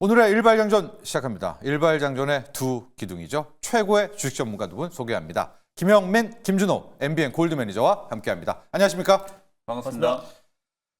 오늘의 일발장전 시작합니다. 일발장전의 두 기둥이죠. 최고의 주식 전문가 두 분 소개합니다. 김영민, 김준호, MBN 골드 매니저와 함께합니다. 안녕하십니까? 반갑습니다.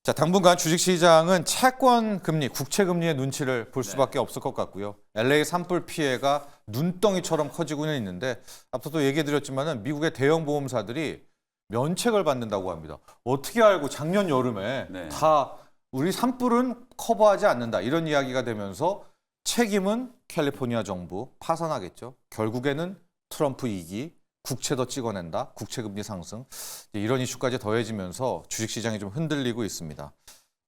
자, 당분간 주식시장은 채권 금리, 국채 금리의 눈치를 볼 수밖에 없을 것 같고요. LA 산불 피해가 눈덩이처럼 커지고는 있는데 앞서도 얘기해드렸지만은 미국의 대형 보험사들이 면책을 받는다고 합니다. 어떻게 알고 작년 여름에 다 우리 산불은 커버하지 않는다 이런 이야기가 되면서 책임은 캘리포니아 정부 파산하겠죠. 결국에는 트럼프 2기, 국채 더 찍어낸다, 국채금리 상승 이런 이슈까지 더해지면서 주식시장이 좀 흔들리고 있습니다.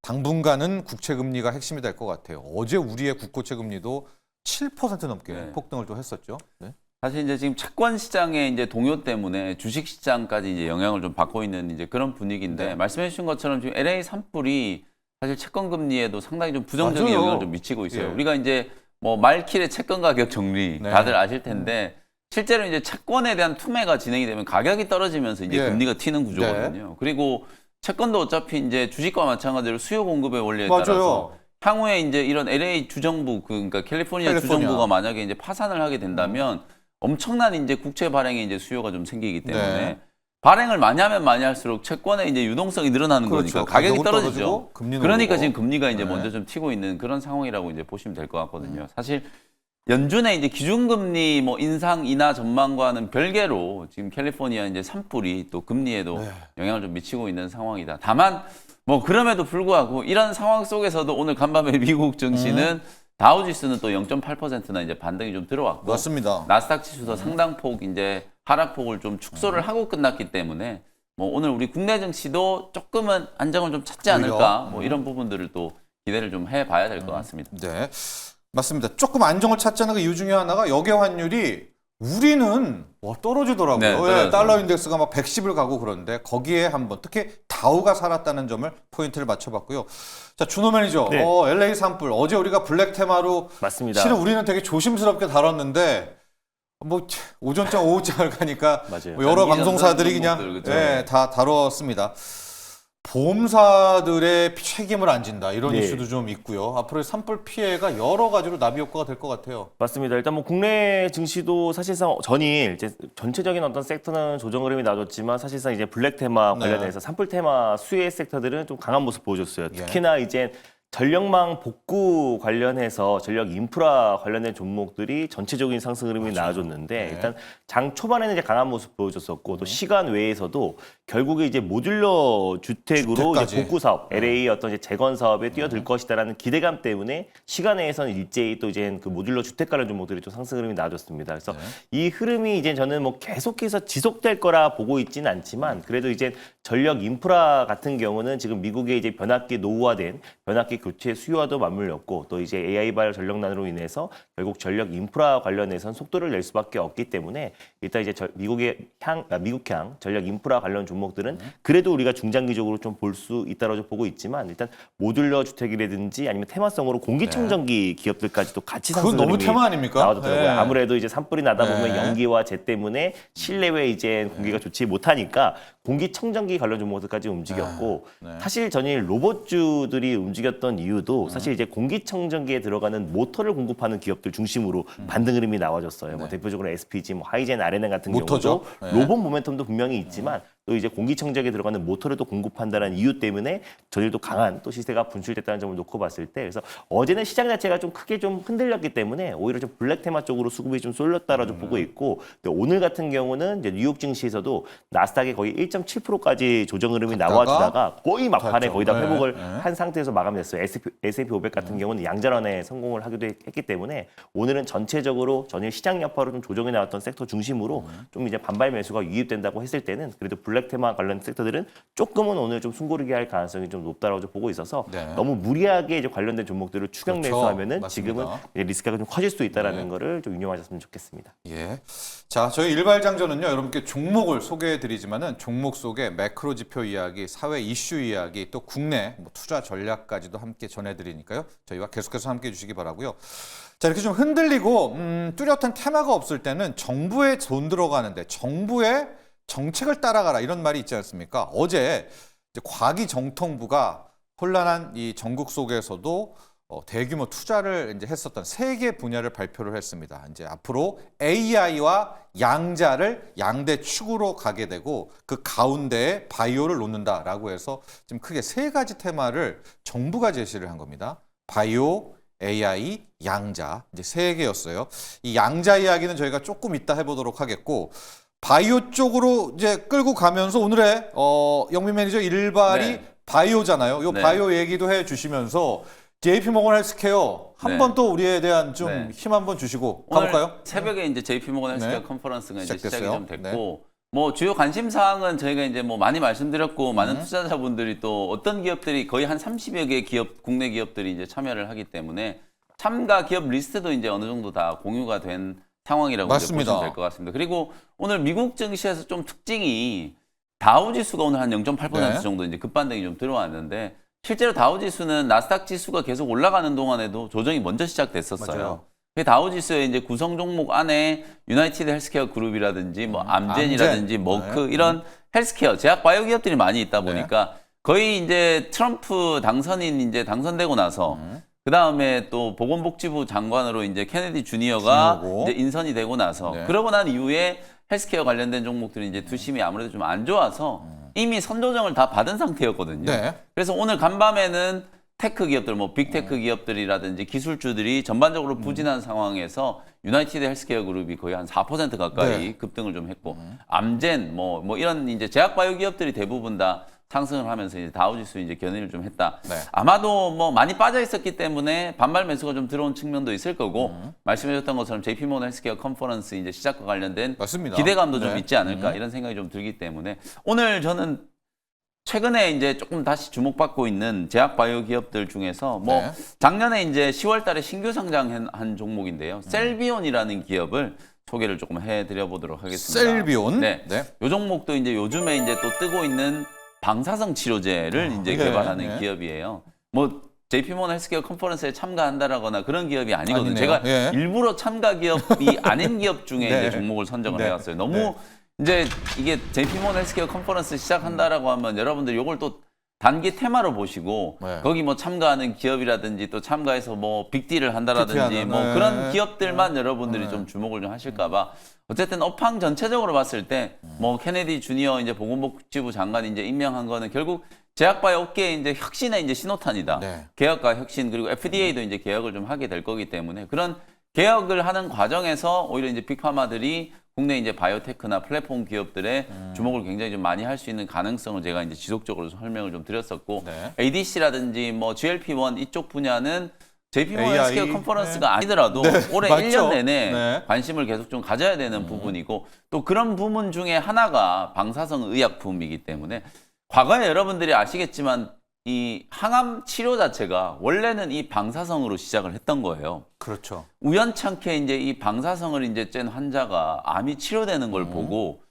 당분간은 국채금리가 핵심이 될 것 같아요. 어제 우리의 국고채금리도 7% 넘게 폭등을 또 했었죠. 네. 사실 이제 지금 채권 시장의 이제 동요 때문에 주식 시장까지 이제 영향을 좀 받고 있는 이제 그런 분위기인데 말씀해 주신 것처럼 지금 LA 산불이 사실 채권 금리에도 상당히 좀 부정적인 맞아요. 영향을 좀 미치고 있어요. 예. 우리가 이제 뭐 말킬의 채권 가격 정리 다들 아실 텐데 실제로 이제 채권에 대한 투매가 진행이 되면 가격이 떨어지면서 이제 금리가 튀는 구조거든요. 그리고 채권도 어차피 이제 주식과 마찬가지로 수요 공급의 원리에 따라서 향후에 이제 이런 LA 주정부 그러니까 캘리포니아 주정부가 만약에 이제 파산을 하게 된다면 엄청난 이제 국채 발행에 이제 수요가 좀 생기기 때문에 발행을 많이 하면 많이 할수록 채권의 이제 유동성이 늘어나는 거니까 가격이 떨어지죠. 그러니까 지금 금리가 이제 먼저 좀 튀고 있는 그런 상황이라고 이제 보시면 될 것 같거든요. 사실 연준의 이제 기준금리 뭐 인상 인하 전망과는 별개로 지금 캘리포니아 이제 산불이 또 금리에도 영향을 좀 미치고 있는 상황이다. 다만 뭐 그럼에도 불구하고 이런 상황 속에서도 오늘 간밤에 미국 증시는 다우지수는 또 0.8%나 이제 반등이 좀 들어왔고 맞습니다. 나스닥 지수도 상당폭 이제 하락폭을 좀 축소를 하고 끝났기 때문에 뭐 오늘 우리 국내 증시도 조금은 안정을 좀 찾지 않을까 뭐 이런 부분들을 또 기대를 좀 해봐야 될 것 같습니다. 네, 맞습니다. 조금 안정을 찾자는 그 이유 중에 하나가 역의 환율이 우리는 떨어지더라고요. 달러 인덱스가 막 110을 가고 그런데 거기에 한번 특히 다우가 살았다는 점을 포인트를 맞춰봤고요. 자, 준호 매니저, LA 산불 어제 우리가 블랙 테마로 맞습니다. 실은 우리는 되게 조심스럽게 다뤘는데 뭐 오전장 오후장을 가니까 뭐 여러 방송사들이 그냥 다 다뤘습니다. 보험사들의 책임을 안 진다 이런 이슈도 좀 있고요. 앞으로의 산불 피해가 여러 가지로 나비 효과가 될 것 같아요. 맞습니다. 일단 뭐 국내 증시도 사실상 전일 이제 전체적인 어떤 섹터는 조정 흐름이 나왔지만 사실상 이제 블랙 테마 관련해서 산불 테마 수혜 섹터들은 좀 강한 모습 보여줬어요. 특히나 이제 전력망 복구 관련해서 전력 인프라 관련된 종목들이 전체적인 상승 흐름이 나와줬는데 일단 장 초반에는 이제 강한 모습 보여줬었고 또 시간 외에서도 결국에 이제 모듈러 주택으로 이제 복구 사업, LA 어떤 이제 재건 사업에 뛰어들 것이다라는 기대감 때문에 시간 외에서는 일제히 또 이제 그 모듈러 주택 관련 종목들이 좀 상승 흐름이 나와줬습니다. 그래서 이 흐름이 이제 저는 뭐 계속해서 지속될 거라 보고 있지는 않지만 그래도 이제 전력 인프라 같은 경우는 지금 미국의 이제 변압기 노후화된 변압기 교체 수요와도 맞물렸고 또 이제 AI 발열 전력난으로 인해서 결국 전력 인프라 관련해서는 속도를 낼 수밖에 없기 때문에 일단 이제 미국향 전력 인프라 관련 종목들은 그래도 우리가 중장기적으로 좀 볼 수 있다고 보고 있지만 일단 모듈러 주택이라든지 아니면 테마성으로 공기청정기 기업들까지도 같이 상승 그건 너무 테마 아닙니까? 나와더라고요. 아무래도 이제 산불이 나다 보면 연기와 재 때문에 실내외 이제 공기가 좋지 못하니까 공기청정기 관련 종목들까지 움직였고 사실 전일 로봇주들이 움직였던 이유도 사실 이제 공기청정기에 들어가는 모터를 공급하는 기업들 중심으로 반등 흐름이 나와줬어요. 뭐 대표적으로 SPG, 뭐 하이젠, 아레나 같은 경우도 로봇 모멘텀도 분명히 있지만 또 이제 공기청정기에 들어가는 모터를 또 공급한다는 이유 때문에 전일도 강한 또 시세가 분출됐다는 점을 놓고 봤을 때 그래서 어제는 시장 자체가 좀 크게 좀 흔들렸기 때문에 오히려 좀 블랙 테마 쪽으로 수급이 좀 쏠렸다라고 보고 있고 오늘 같은 경우는 이제 뉴욕 증시에서도 나스닥이 거의 1.7%까지 조정 흐름이 나와주다가 거의 막판에 거의 다 회복을 한 상태에서 마감됐어요. S&P 500 같은 경우는 양전환에 성공을 하기도 했기 때문에 오늘은 전체적으로 전일 시장 여파로 좀 조정이 나왔던 섹터 중심으로 좀 이제 반발 매수가 유입된다고 했을 때는 그래도 블랙 테마 관련 섹터들은 조금은 오늘 좀 숨고르게 할 가능성이 좀 높다라고 보고 있어서 너무 무리하게 이제 관련된 종목들을 추격 매수하면은 지금은 리스크가 좀 커질 수 있다라는 거를 좀 유념하셨으면 좋겠습니다. 자, 저희 일발장전은요 여러분께 종목을 소개해드리지만은 종목 속에 매크로 지표 이야기, 사회 이슈 이야기, 또 국내 뭐 투자 전략까지도 함께 전해드리니까요. 저희와 계속해서 함께 해주시기 바라고요. 자, 이렇게 좀 흔들리고 뚜렷한 테마가 없을 때는 정부에 돈 들어가는데 정부의 정책을 따라가라 이런 말이 있지 않습니까? 어제 이제 과기정통부가 혼란한 이 전국 속에서도 대규모 투자를 이제 했었던 세 개 분야를 발표를 했습니다. 이제 앞으로 AI와 양자를 양대 축으로 가게 되고 그 가운데에 바이오를 놓는다라고 해서 지금 크게 세 가지 테마를 정부가 제시를 한 겁니다. 바이오, AI, 양자 이제 세 개였어요. 이 양자 이야기는 저희가 조금 이따 해보도록 하겠고 바이오 쪽으로 이제 끌고 가면서 오늘의 영민 매니저 일발이 네. 바이오잖아요. 요 네. 바이오 얘기도 해주시면서 JP모건 헬스케어 한 네. 번 또 우리에 대한 좀 네. 힘 한번 주시고 오늘 가볼까요? 새벽에 이제 JP모건 헬스케어 네. 컨퍼런스가 이제 시작이 시작됐어요. 좀 됐고 뭐 주요 관심 사항은 저희가 이제 뭐 많이 말씀드렸고 많은 투자자분들이 또 어떤 기업들이 거의 한 30여 개 기업 국내 기업들이 이제 참여를 하기 때문에 참가 기업 리스트도 이제 어느 정도 다 공유가 된 상황이라고 이제 맞습니다. 보시면 될 것 같습니다. 그리고 오늘 미국 증시에서 좀 특징이 다우 지수가 오늘 한 0.8% 네. 정도 이제 급반등이 좀 들어왔는데 실제로 다우 지수는 나스닥 지수가 계속 올라가는 동안에도 조정이 먼저 시작됐었어요. 맞아요. 그 다우 지수의 이제 구성 종목 안에 유나이티드 헬스케어 그룹이라든지 뭐 암젠이라든지 암젠. 머크 네. 이런 헬스케어 제약 바이오 기업들이 많이 있다 보니까 거의 이제 트럼프 당선인 이제 당선되고 나서 그 다음에 또 보건복지부 장관으로 이제 케네디 주니어가 주니어고. 이제 인선이 되고 나서 네. 그러고 난 이후에 헬스케어 관련된 종목들이 이제 투심이 아무래도 좀 안 좋아서 이미 선조정을 다 받은 상태였거든요. 네. 그래서 오늘 간밤에는 테크 기업들, 뭐 빅테크 기업들이라든지 기술주들이 전반적으로 부진한 상황에서 유나이티드 헬스케어 그룹이 거의 한 4% 가까이 네. 급등을 좀 했고, 암젠, 뭐 이런 이제 제약 바이오 기업들이 대부분 다 상승을 하면서 이제 다우지수 이제 견인을 좀 했다. 네. 아마도 뭐 많이 빠져 있었기 때문에 반발 매수가 좀 들어온 측면도 있을 거고, 말씀해줬던 것처럼 JP모건 헬스케어 컨퍼런스 이제 시작과 관련된 맞습니다. 기대감도 좀 네. 있지 않을까 이런 생각이 좀 들기 때문에 오늘 저는 최근에 이제 조금 다시 주목받고 있는 제약 바이오 기업들 중에서 뭐 네. 작년에 이제 10월 달에 신규 상장한 종목인데요. 셀비온이라는 기업을 소개를 조금 해드려 보도록 하겠습니다. 셀비온. 네. 네. 요 종목도 이제 요즘에 이제 또 뜨고 있는 방사성 치료제를 이제 예, 개발하는 예. 기업이에요. 뭐 JP모건 헬스케어 컨퍼런스에 참가한다라거나 그런 기업이 아니거든요. 아니네요. 제가 예. 일부러 참가 기업이 아닌 기업 중에 네. 이제 종목을 선정을 네. 해왔어요. 너무 네. 이제 이게 JP모건 헬스케어 컨퍼런스 시작한다라고 하면 여러분들 이걸 또 단기 테마로 보시고 네. 거기 뭐 참가하는 기업이라든지 또 참가해서 뭐 빅딜을 한다라든지 TP하는, 뭐 네. 그런 기업들만 여러분들이 네. 좀 주목을 좀 하실까봐 어쨌든 업황 전체적으로 봤을 때 뭐 케네디 주니어 이제 보건복지부 장관이 이제 임명한 거는 결국 제약바이오 업계의 이제 혁신의 이제 신호탄이다. 네. 개혁과 혁신 그리고 FDA도 이제 개혁을 좀 하게 될 거기 때문에 그런 개혁을 하는 과정에서 오히려 이제 빅파마들이 국내 이제 바이오테크나 플랫폼 기업들의 주목을 굉장히 좀 많이 할 수 있는 가능성을 제가 이제 지속적으로 설명을 좀 드렸었고 네. ADC라든지 뭐 GLP-1 이쪽 분야는 JP모건 AI, 헬스케어 컨퍼런스가 아니더라도 올해 맞죠. 1년 내내 네. 관심을 계속 좀 가져야 되는 부분이고 또 그런 부분 중에 하나가 방사성 의약품이기 때문에 과거에 여러분들이 아시겠지만 이 항암 치료 자체가 원래는 이 방사성으로 시작을 했던 거예요. 그렇죠. 우연찮게 이제 이 방사성을 이제 쬐는 환자가 암이 치료되는 걸 보고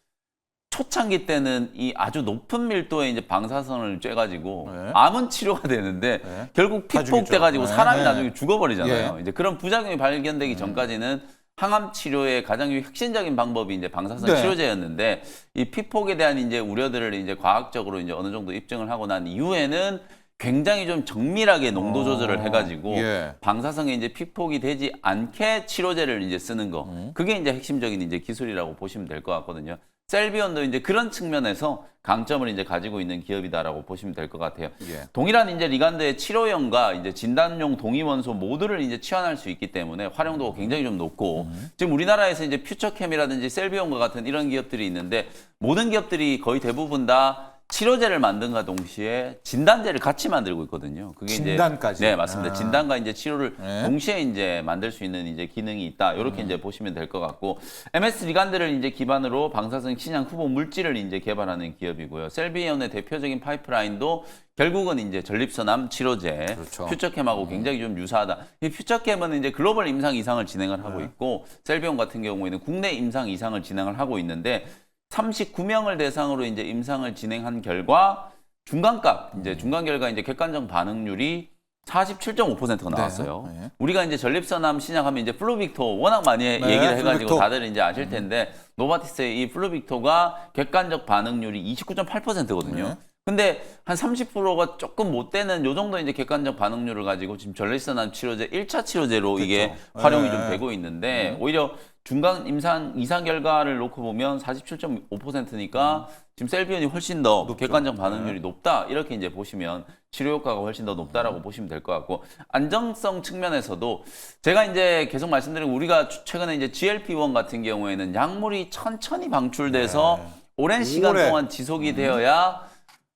초창기 때는 이 아주 높은 밀도의 이제 방사선을 쬐가지고 네. 암은 치료가 되는데 네. 결국 다 피폭돼가지고 죽이죠. 사람이 네. 나중에 죽어버리잖아요. 예. 이제 그런 부작용이 발견되기 전까지는 항암 치료의 가장 혁신적인 방법이 이제 방사선 네. 치료제였는데 이 피폭에 대한 이제 우려들을 이제 과학적으로 이제 어느 정도 입증을 하고 난 이후에는 굉장히 좀 정밀하게 농도 조절을 해가지고 예. 방사성에 이제 피폭이 되지 않게 치료제를 이제 쓰는 거. 그게 이제 핵심적인 이제 기술이라고 보시면 될 것 같거든요. 셀비온도 이제 그런 측면에서 강점을 이제 가지고 있는 기업이다라고 보시면 될 것 같아요. 예. 동일한 이제 리간드의 치료용과 이제 진단용 동위원소 모두를 이제 치환할 수 있기 때문에 활용도가 굉장히 좀 높고 지금 우리나라에서 이제 퓨처캠이라든지 셀비온과 같은 이런 기업들이 있는데 모든 기업들이 거의 대부분 다 치료제를 만든과 동시에 진단제를 같이 만들고 있거든요. 그게 진단까지. 이제 네, 맞습니다. 아. 진단과 이제 치료를 네. 동시에 이제 만들 수 있는 이제 기능이 있다. 이렇게 이제 보시면 될 것 같고 MS 리간드를 이제 기반으로 방사성 신약 후보 물질을 이제 개발하는 기업이고요. 셀비온의 대표적인 파이프라인도 결국은 이제 전립선암 치료제, 그렇죠. 퓨처캠하고 굉장히 좀 유사하다. 이 퓨처캠은 이제 글로벌 임상 이상을 진행을 하고 있고 셀비온 같은 경우에는 국내 임상 이상을 진행을 하고 있는데 39명을 대상으로 이제 임상을 진행한 결과 중간값 이제 중간 결과 이제 객관적 반응률이 47.5%가 나왔어요. 네. 우리가 이제 전립선암 신약하면 이제 플루빅토 워낙 많이 얘기를 해가지고 플루빅토. 다들 이제 아실 텐데 노바티스의 이 플루빅토가 객관적 반응률이 29.8%거든요. 네. 근데 한 30%가 조금 못 되는 요 정도 이제 객관적 반응률을 가지고 지금 전립선암 치료제 1차 치료제로 이게 활용이 좀 되고 있는데 오히려 중간 이상 결과를 놓고 보면 47.5%니까 지금 셀비온이 훨씬 더 객관적 반응률이 높다. 이렇게 이제 보시면 치료 효과가 훨씬 더 높다라고 보시면 될 것 같고 안정성 측면에서도 제가 이제 계속 말씀드린 우리가 최근에 이제 GLP-1 같은 경우에는 약물이 천천히 방출돼서 오랜 시간 동안 지속이 되어야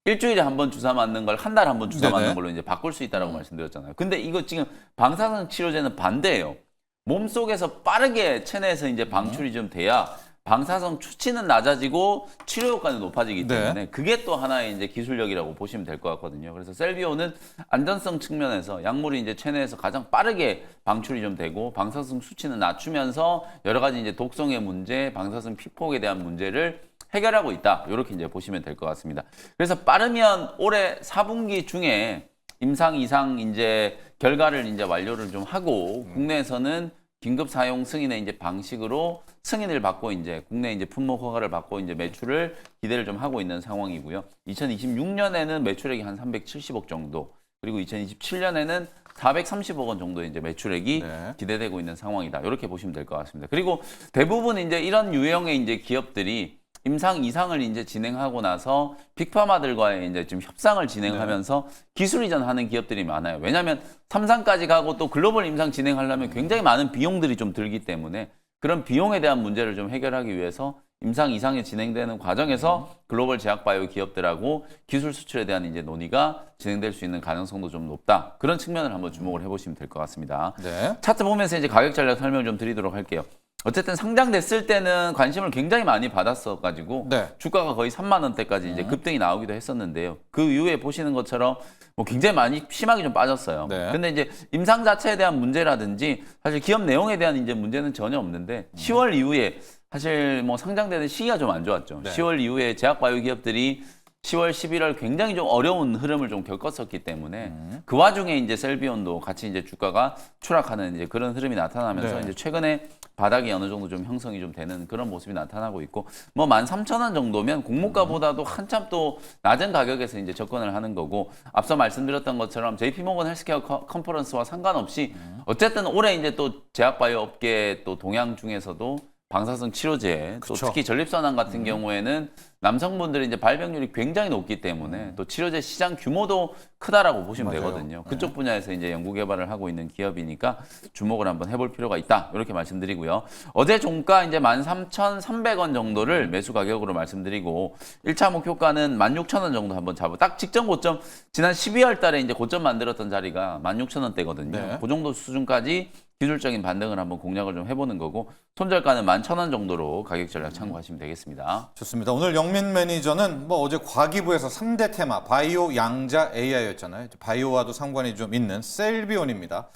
일주일에 한 번 주사 맞는 걸 한 달에 한 번 주사 맞는 걸로 이제 바꿀 수 있다라고 말씀드렸잖아요. 근데 이거 지금 방사선 치료제는 반대예요. 몸속에서 빠르게 체내에서 이제 방출이 좀 돼야 방사선 수치는 낮아지고 치료 효과는 높아지기 때문에 그게 또 하나의 이제 기술력이라고 보시면 될 것 같거든요. 그래서 셀비오는 안전성 측면에서 약물이 이제 체내에서 가장 빠르게 방출이 좀 되고 방사선 수치는 낮추면서 여러 가지 이제 독성의 문제, 방사선 피폭에 대한 문제를 해결하고 있다. 이렇게 이제 보시면 될 것 같습니다. 그래서 빠르면 올해 4분기 중에 임상 이상 이제 결과를 이제 완료를 좀 하고 국내에서는 긴급 사용 승인의 이제 방식으로 승인을 받고 이제 국내 이제 품목 허가를 받고 이제 매출을 기대를 좀 하고 있는 상황이고요. 2026년에는 매출액이 한 370억 정도, 그리고 2027년에는 430억 원 정도의 이제 매출액이 기대되고 있는 상황이다. 이렇게 보시면 될 것 같습니다. 그리고 대부분 이제 이런 유형의 이제 기업들이 임상 이상을 이제 진행하고 나서 빅파마들과의 이제 좀 협상을 진행하면서 기술 이전하는 기업들이 많아요. 왜냐하면 3상까지 가고 또 글로벌 임상 진행하려면 굉장히 많은 비용들이 좀 들기 때문에 그런 비용에 대한 문제를 좀 해결하기 위해서 임상 이상이 진행되는 과정에서 글로벌 제약바이오 기업들하고 기술 수출에 대한 이제 논의가 진행될 수 있는 가능성도 좀 높다. 그런 측면을 한번 주목을 해보시면 될 것 같습니다. 차트 보면서 이제 가격 전략 설명 좀 드리도록 할게요. 어쨌든 상장됐을 때는 관심을 굉장히 많이 받았어가지고 주가가 거의 3만 원대까지 이제 급등이 나오기도 했었는데요. 그 이후에 보시는 것처럼 뭐 굉장히 많이 심하게 좀 빠졌어요. 근데 이제 임상 자체에 대한 문제라든지 사실 기업 내용에 대한 이제 문제는 전혀 없는데 10월 이후에 사실 뭐 상장되는 시기가 좀 안 좋았죠. 10월 이후에 제약바이오 기업들이 10월, 11월 굉장히 좀 어려운 흐름을 좀 겪었었기 때문에 그 와중에 이제 셀비온도 같이 이제 주가가 추락하는 이제 그런 흐름이 나타나면서 이제 최근에 바닥이 어느 정도 좀 형성이 좀 되는 그런 모습이 나타나고 있고 뭐 13,000원 정도면 공모가보다도 한참 또 낮은 가격에서 이제 접근을 하는 거고 앞서 말씀드렸던 것처럼 JP모건 헬스케어 컨퍼런스와 상관없이 어쨌든 올해 이제 또 제약바이오 업계 또 동향 중에서도 방사선 치료제, 또 특히 전립선암 같은 경우에는 남성분들이 이제 발병률이 굉장히 높기 때문에 또 치료제 시장 규모도 크다라고 보시면 되거든요. 그쪽 분야에서 이제 연구 개발을 하고 있는 기업이니까 주목을 한번 해볼 필요가 있다. 이렇게 말씀드리고요. 어제 종가 이제 13,300원 정도를 매수 가격으로 말씀드리고 1차 목표가는 16,000원 정도 한번 잡고 딱 직전 고점 지난 12월 달에 이제 고점 만들었던 자리가 16,000원대거든요. 그 정도 수준까지 기술적인 반등을 한번 공략을 좀 해보는 거고 손절가는 11,000원 정도로 가격 전략 참고하시면 되겠습니다. 좋습니다. 오늘 영민 매니저는 뭐 어제 과기부에서 3대 테마 바이오, 양자, AI였잖아요. 바이오와도 상관이 좀 있는 셀비온입니다.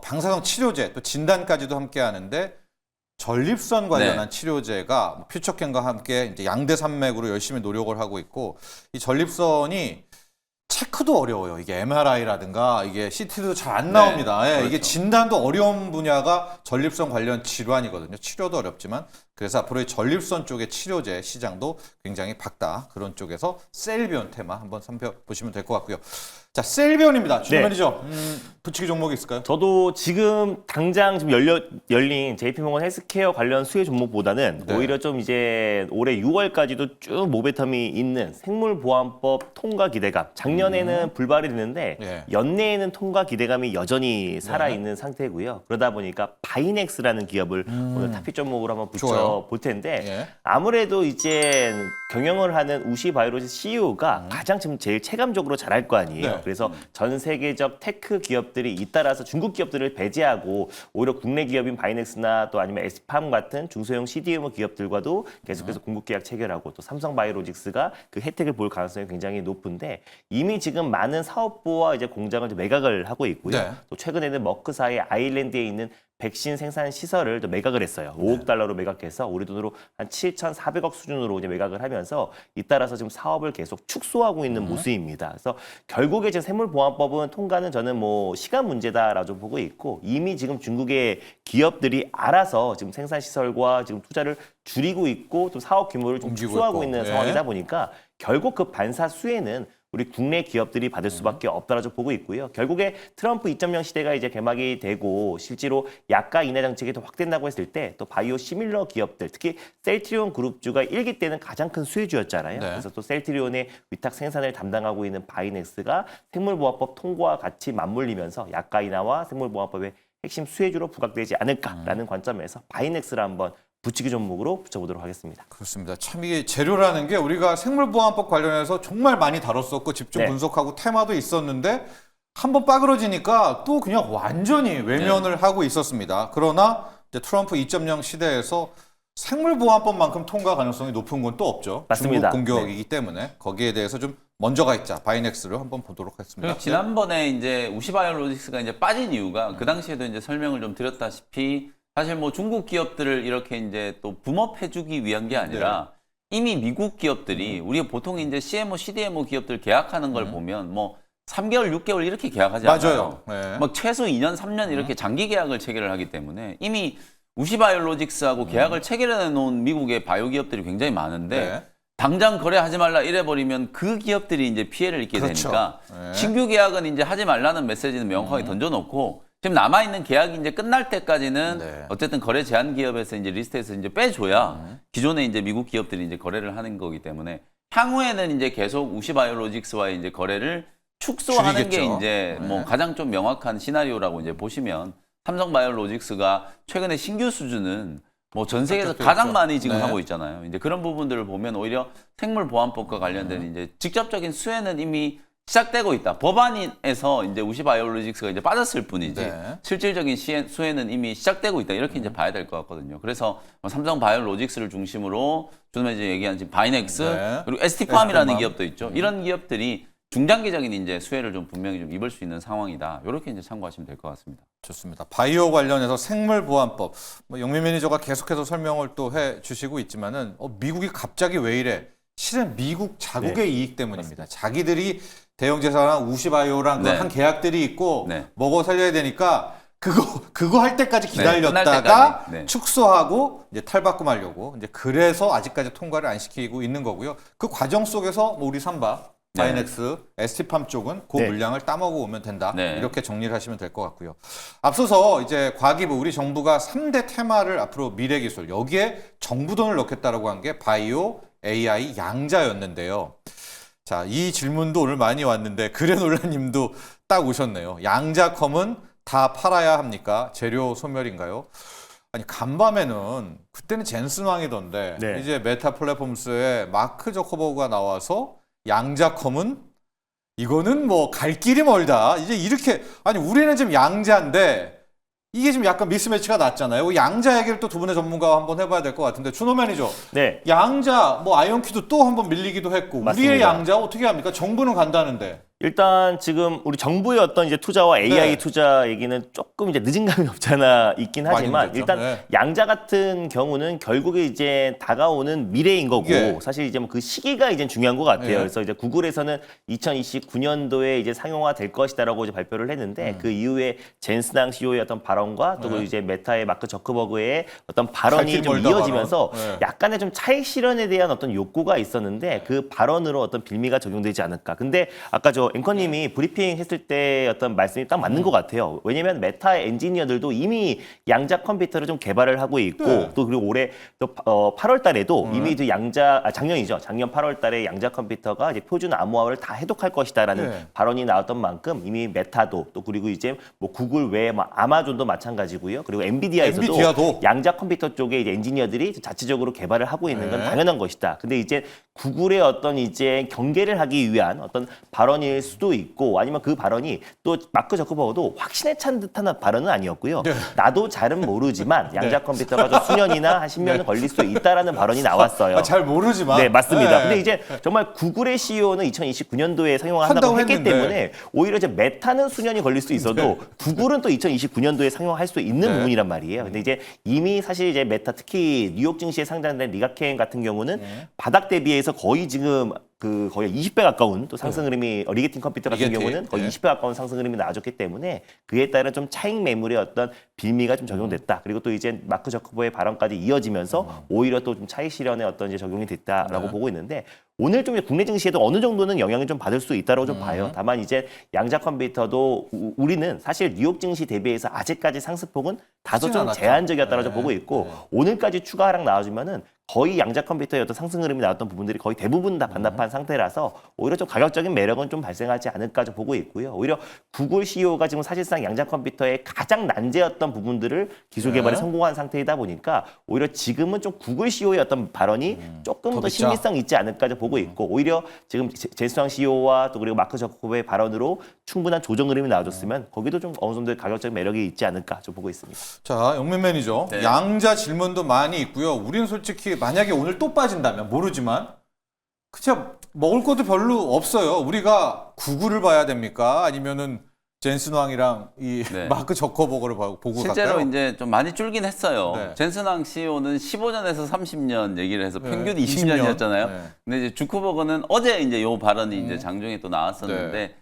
방사선 치료제 또 진단까지도 함께 하는데 전립선 관련한 치료제가 퓨처캠과 함께 이제 양대 산맥으로 열심히 노력을 하고 있고 이 전립선이 체크도 어려워요. 이게 MRI라든가 이게 CT도 잘 안 나옵니다. 그렇죠. 이게 진단도 어려운 분야가 전립선 관련 질환이거든요. 치료도 어렵지만 그래서 앞으로 이 전립선 쪽의 치료제 시장도 굉장히 밝다. 그런 쪽에서 셀비온 테마 한번 살펴보시면 될 것 같고요. 자, 셀비온입니다. 주변이죠. 붙이기 종목이 있을까요? 저도 지금 당장 지금 열린 JP모건 헬스케어 관련 수혜 종목보다는 오히려 좀 이제 올해 6월까지도 쭉 모멘텀이 있는 생물보안법 통과 기대감. 작년에는 불발이 됐는데 연내에는 통과 기대감이 여전히 살아있는 상태고요. 그러다 보니까 바이넥스라는 기업을 오늘 탑픽 종목으로 한번 붙여볼 텐데 아무래도 이제 경영을 하는 우시바이오로직 CEO가 가장 지금 제일 체감적으로 잘할 거 아니에요. 그래서 전 세계적 테크 기업들이 잇따라서 중국 기업들을 배제하고 오히려 국내 기업인 바이넥스나 또 아니면 에스팜 같은 중소형 CDMO 기업들과도 계속해서 공급 계약 체결하고 또 삼성바이오로직스가 그 혜택을 볼 가능성이 굉장히 높은데 이미 지금 많은 사업부와 이제 공장을 매각을 하고 있고요. 또 최근에는 머크사의 아일랜드에 있는 백신 생산 시설을 또 매각을 했어요. 5억 달러로 매각해서 우리 돈으로 한 7,400억 수준으로 이제 매각을 하면서 잇따라서 지금 사업을 계속 축소하고 있는 모습입니다. 그래서 결국에 지금 세물보안법은 통과는 저는 뭐 시간 문제다라고 좀 보고 있고 이미 지금 중국의 기업들이 알아서 지금 생산 시설과 지금 투자를 줄이고 있고 또 사업 규모를 좀 옮기고 축소하고 있고. 있는 네. 상황이다 보니까 결국 그 반사 수혜는 우리 국내 기업들이 받을 수밖에 없다라고 보고 있고요. 결국에 트럼프 2.0 시대가 이제 개막이 되고 실제로 약가 인하 정책이 더 확대된다고 했을 때 또 바이오 시밀러 기업들 특히 셀트리온 그룹주가 1기 때는 가장 큰 수혜주였잖아요. 네. 그래서 또 셀트리온의 위탁 생산을 담당하고 있는 바이넥스가 생물보안법 통과와 같이 맞물리면서 약가 인하와 생물보안법의 핵심 수혜주로 부각되지 않을까라는 관점에서 바이넥스를 한번 붙이기 종목으로 붙여보도록 하겠습니다. 그렇습니다. 참 이게 재료라는 게 우리가 생물보안법 관련해서 정말 많이 다뤘었고 집중 네. 분석하고 테마도 있었는데 한번 빠그러지니까 또 그냥 완전히 외면을 하고 있었습니다. 그러나 이제 트럼프 2.0 시대에서 생물보안법만큼 통과 가능성이 높은 건 또 없죠. 맞습니다. 중국 공격이기 때문에 거기에 대해서 좀 먼저가 있자. 바이넥스를 한번 보도록 하겠습니다. 그리고 지난번에 이제 우시바이오로직스가 이제 빠진 이유가 그 당시에도 이제 설명을 좀 드렸다시피 사실 뭐 중국 기업들을 이렇게 이제 또 붐업해주기 위한 게 아니라 이미 미국 기업들이 우리가 보통 이제 CMO, CDMO 기업들 계약하는 걸 보면 뭐 3개월, 6개월 이렇게 계약하지 않아요. 맞아요. 네. 막 최소 2년, 3년 이렇게 장기 계약을 체결을 하기 때문에 이미 우시바이오로직스하고 계약을 체결해 놓은 미국의 바이오 기업들이 굉장히 많은데 네. 당장 거래하지 말라 이래버리면 그 기업들이 이제 피해를 입게 그렇죠. 되니까 네. 신규 계약은 이제 하지 말라는 메시지는 명확하게 던져놓고 지금 남아있는 계약이 이제 끝날 때까지는 네. 어쨌든 거래 제한 기업에서 이제 리스트에서 이제 빼줘야 기존에 이제 미국 기업들이 이제 거래를 하는 거기 때문에 향후에는 이제 계속 우시바이오로직스와의 이제 거래를 축소하는 줄이겠죠. 게 이제 네. 뭐 가장 좀 명확한 시나리오라고 이제 보시면 삼성바이오로직스가 최근에 신규 수주는 뭐 전 세계에서 합격도 가장 있죠. 많이 지금 네. 하고 있잖아요. 이제 그런 부분들을 보면 오히려 생물보안법과 관련된 이제 직접적인 수혜는 이미 시작되고 있다. 법안에서 이제 우시바이오로직스가 이제 빠졌을 뿐이지 네. 실질적인 수혜는 이미 시작되고 있다. 이렇게 이제 봐야 될 것 같거든요. 그래서 삼성바이오로직스를 중심으로 좀 전에 얘기한 지금 바이넥스 네. 그리고 ST팜이라는 ST팜. 기업도 있죠. 이런 기업들이 중장기적인 이제 수혜를 좀 분명히 좀 입을 수 있는 상황이다. 이렇게 이제 참고하시면 될 것 같습니다. 좋습니다. 바이오 관련해서 생물보안법, 뭐 영민 매니저가 계속해서 설명을 또 해주시고 있지만은 미국이 갑자기 왜 이래? 실은 미국 자국의 이익 때문입니다. 자기들이 대형제사랑 우시바이오랑 네. 한 계약들이 있고 네. 먹어 살려야 되니까 그거 할 때까지 끝날 기다렸다가 때까지. 네. 축소하고 이제 탈바꿈하려고 이제 그래서 아직까지 통과를 안 시키고 있는 거고요. 그 과정 속에서 뭐 우리 삼바 네. 바이넥스, ST팜 쪽은 그 네. 물량을 따먹어 오면 된다. 네. 이렇게 정리를 하시면 될 것 같고요. 앞서서 이제 과기부 우리 정부가 3대 테마를 앞으로 미래 기술 여기에 정부 돈을 넣겠다라고 한 게 바이오, AI, 양자였는데요. 자, 이 질문도 오늘 많이 왔는데 그래놀라님도 딱 오셨네요. 양자컴은 다 팔아야 합니까? 재료 소멸인가요? 아니 간밤에는 그때는 젠슨 왕이던데 네. 이제 메타 플랫폼스에 마크 저커버그가 나와서 양자컴은 이거는 뭐 갈 길이 멀다. 이제 이렇게 아니 우리는 지금 양자인데 이게 지금 약간 미스매치가 났잖아요. 양자 얘기를 또 두 분의 전문가와 한번 해봐야 될 것 같은데 준호 매니저 네. 양자 뭐 아이언큐도 또 한번 밀리기도 했고 맞습니다. 우리의 양자 어떻게 합니까? 정부는 간다는데. 일단 지금 우리 정부의 어떤 이제 투자와 AI 네. 투자 얘기는 조금 이제 늦은 감이 없잖아 있긴 많이 하지만 늦었죠. 일단 네. 양자 같은 경우는 결국에 이제 다가오는 미래인 거고 예. 사실 이제 뭐 그 시기가 이제 중요한 것 같아요. 예. 그래서 이제 구글에서는 2029년도에 이제 상용화 될 것이다라고 이제 발표를 했는데 그 이후에 젠스낭 CEO의 어떤 발언과 또 네. 이제 메타의 마크 저커버그의 어떤 갈 발언이 길 좀 멀다 이어지면서 발언. 네. 약간의 좀 차익 실현에 대한 어떤 욕구가 있었는데 그 발언으로 어떤 빌미가 적용되지 않을까. 근데 아까 저 앵커님이 브리핑 했을 때 어떤 말씀이 딱 맞는 것 같아요. 왜냐면 메타 엔지니어들도 이미 양자 컴퓨터를 좀 개발을 하고 있고 네. 또 그리고 올해 또 8월 달에도 이미 그 작년이죠. 작년 8월 달에 양자 컴퓨터가 이제 표준 암호화를 다 해독할 것이다라는 네. 발언이 나왔던 만큼 이미 메타도 또 그리고 이제 뭐 구글 외에 뭐 아마존도 마찬가지고요. 그리고 엔비디아에서도 양자 컴퓨터 쪽에 이제 엔지니어들이 자체적으로 개발을 하고 있는 건 네. 당연한 것이다. 근데 이제 구글의 어떤 이제 경계를 하기 위한 어떤 발언일 발언일 수도 있고 아니면 그 발언이 또 마크 저커버그도 확신에 찬 듯한 발언은 아니었고요. 나도 잘은 모르지만 양자 컴퓨터가 좀 수년이나 한 10년은 걸릴 수 있다라는 발언이 나왔어요. 잘 모르지만. 네, 맞습니다. 근데 이제 정말 구글의 CEO는 2029년도에 상용한다고 한다고 했기 했는데. 때문에 오히려 이제 메타는 수년이 걸릴 수 있어도 구글은 또 2029년도에 상용할 수 있는 부분이란 말이에요. 근데 이제 이미 사실 이제 메타 특히 뉴욕 증시에 상장된 리가켄 같은 경우는 바닥 대비해서 거의 지금 거의 20배 가까운 또 상승 흐름이 리게팅 컴퓨터 같은 리게팅. 경우는 거의 20배 가까운 상승 흐름이 나와줬기 때문에 그에 따른 좀 차익 매물의 어떤 빌미가 좀 적용됐다. 그리고 또 이제 마크 저커버의 발언까지 이어지면서 오히려 또 좀 차익 실현에 어떤 이제 적용이 됐다라고 보고 있는데 오늘 좀 국내 증시에도 어느 정도는 영향을 좀 받을 수 있다고 좀 봐요. 다만 이제 양자 컴퓨터도 우리는 사실 뉴욕 증시 대비해서 아직까지 상승폭은 다소 좀 않았죠. 제한적이었다고 좀 보고 있고 오늘까지 추가 하락 나와주면은 거의 양자 컴퓨터의 어떤 상승 흐름이 나왔던 부분들이 거의 대부분 다 반납한 상태라서 오히려 좀 가격적인 매력은 좀 발생하지 않을까 좀 보고 있고요. 오히려 구글 CEO가 지금 사실상 양자 컴퓨터의 가장 난제였던 부분들을 기술 개발에 성공한 상태이다 보니까 오히려 지금은 좀 구글 CEO의 어떤 발언이 조금 더 신빙성 있지 않을까 좀 보고 있고 오히려 지금 제스왕 CEO와 또 그리고 마크 저커버의 발언으로 충분한 조정 흐름이 나와줬으면 거기도 좀 어느 정도의 가격적 매력이 있지 않을까 좀 보고 있습니다. 자, 영민 매니저. 네. 양자 질문도 많이 있고요. 우리는 솔직히 만약에 오늘 또 빠진다면 모르지만 그냥 먹을 것도 별로 없어요. 우리가 구글을 봐야 됩니까? 아니면은 젠슨 왕이랑 이 네. 마크 저커버거를 보고 실제로 갈까요? 이제 좀 많이 줄긴 했어요. 네. 젠슨 왕 CEO는 15년에서 30년 얘기를 해서 네. 평균 20년. 20년이었잖아요. 네. 근데 이제 주커버그는 어제 이제 요 발언이 이제 장중에 또 나왔었는데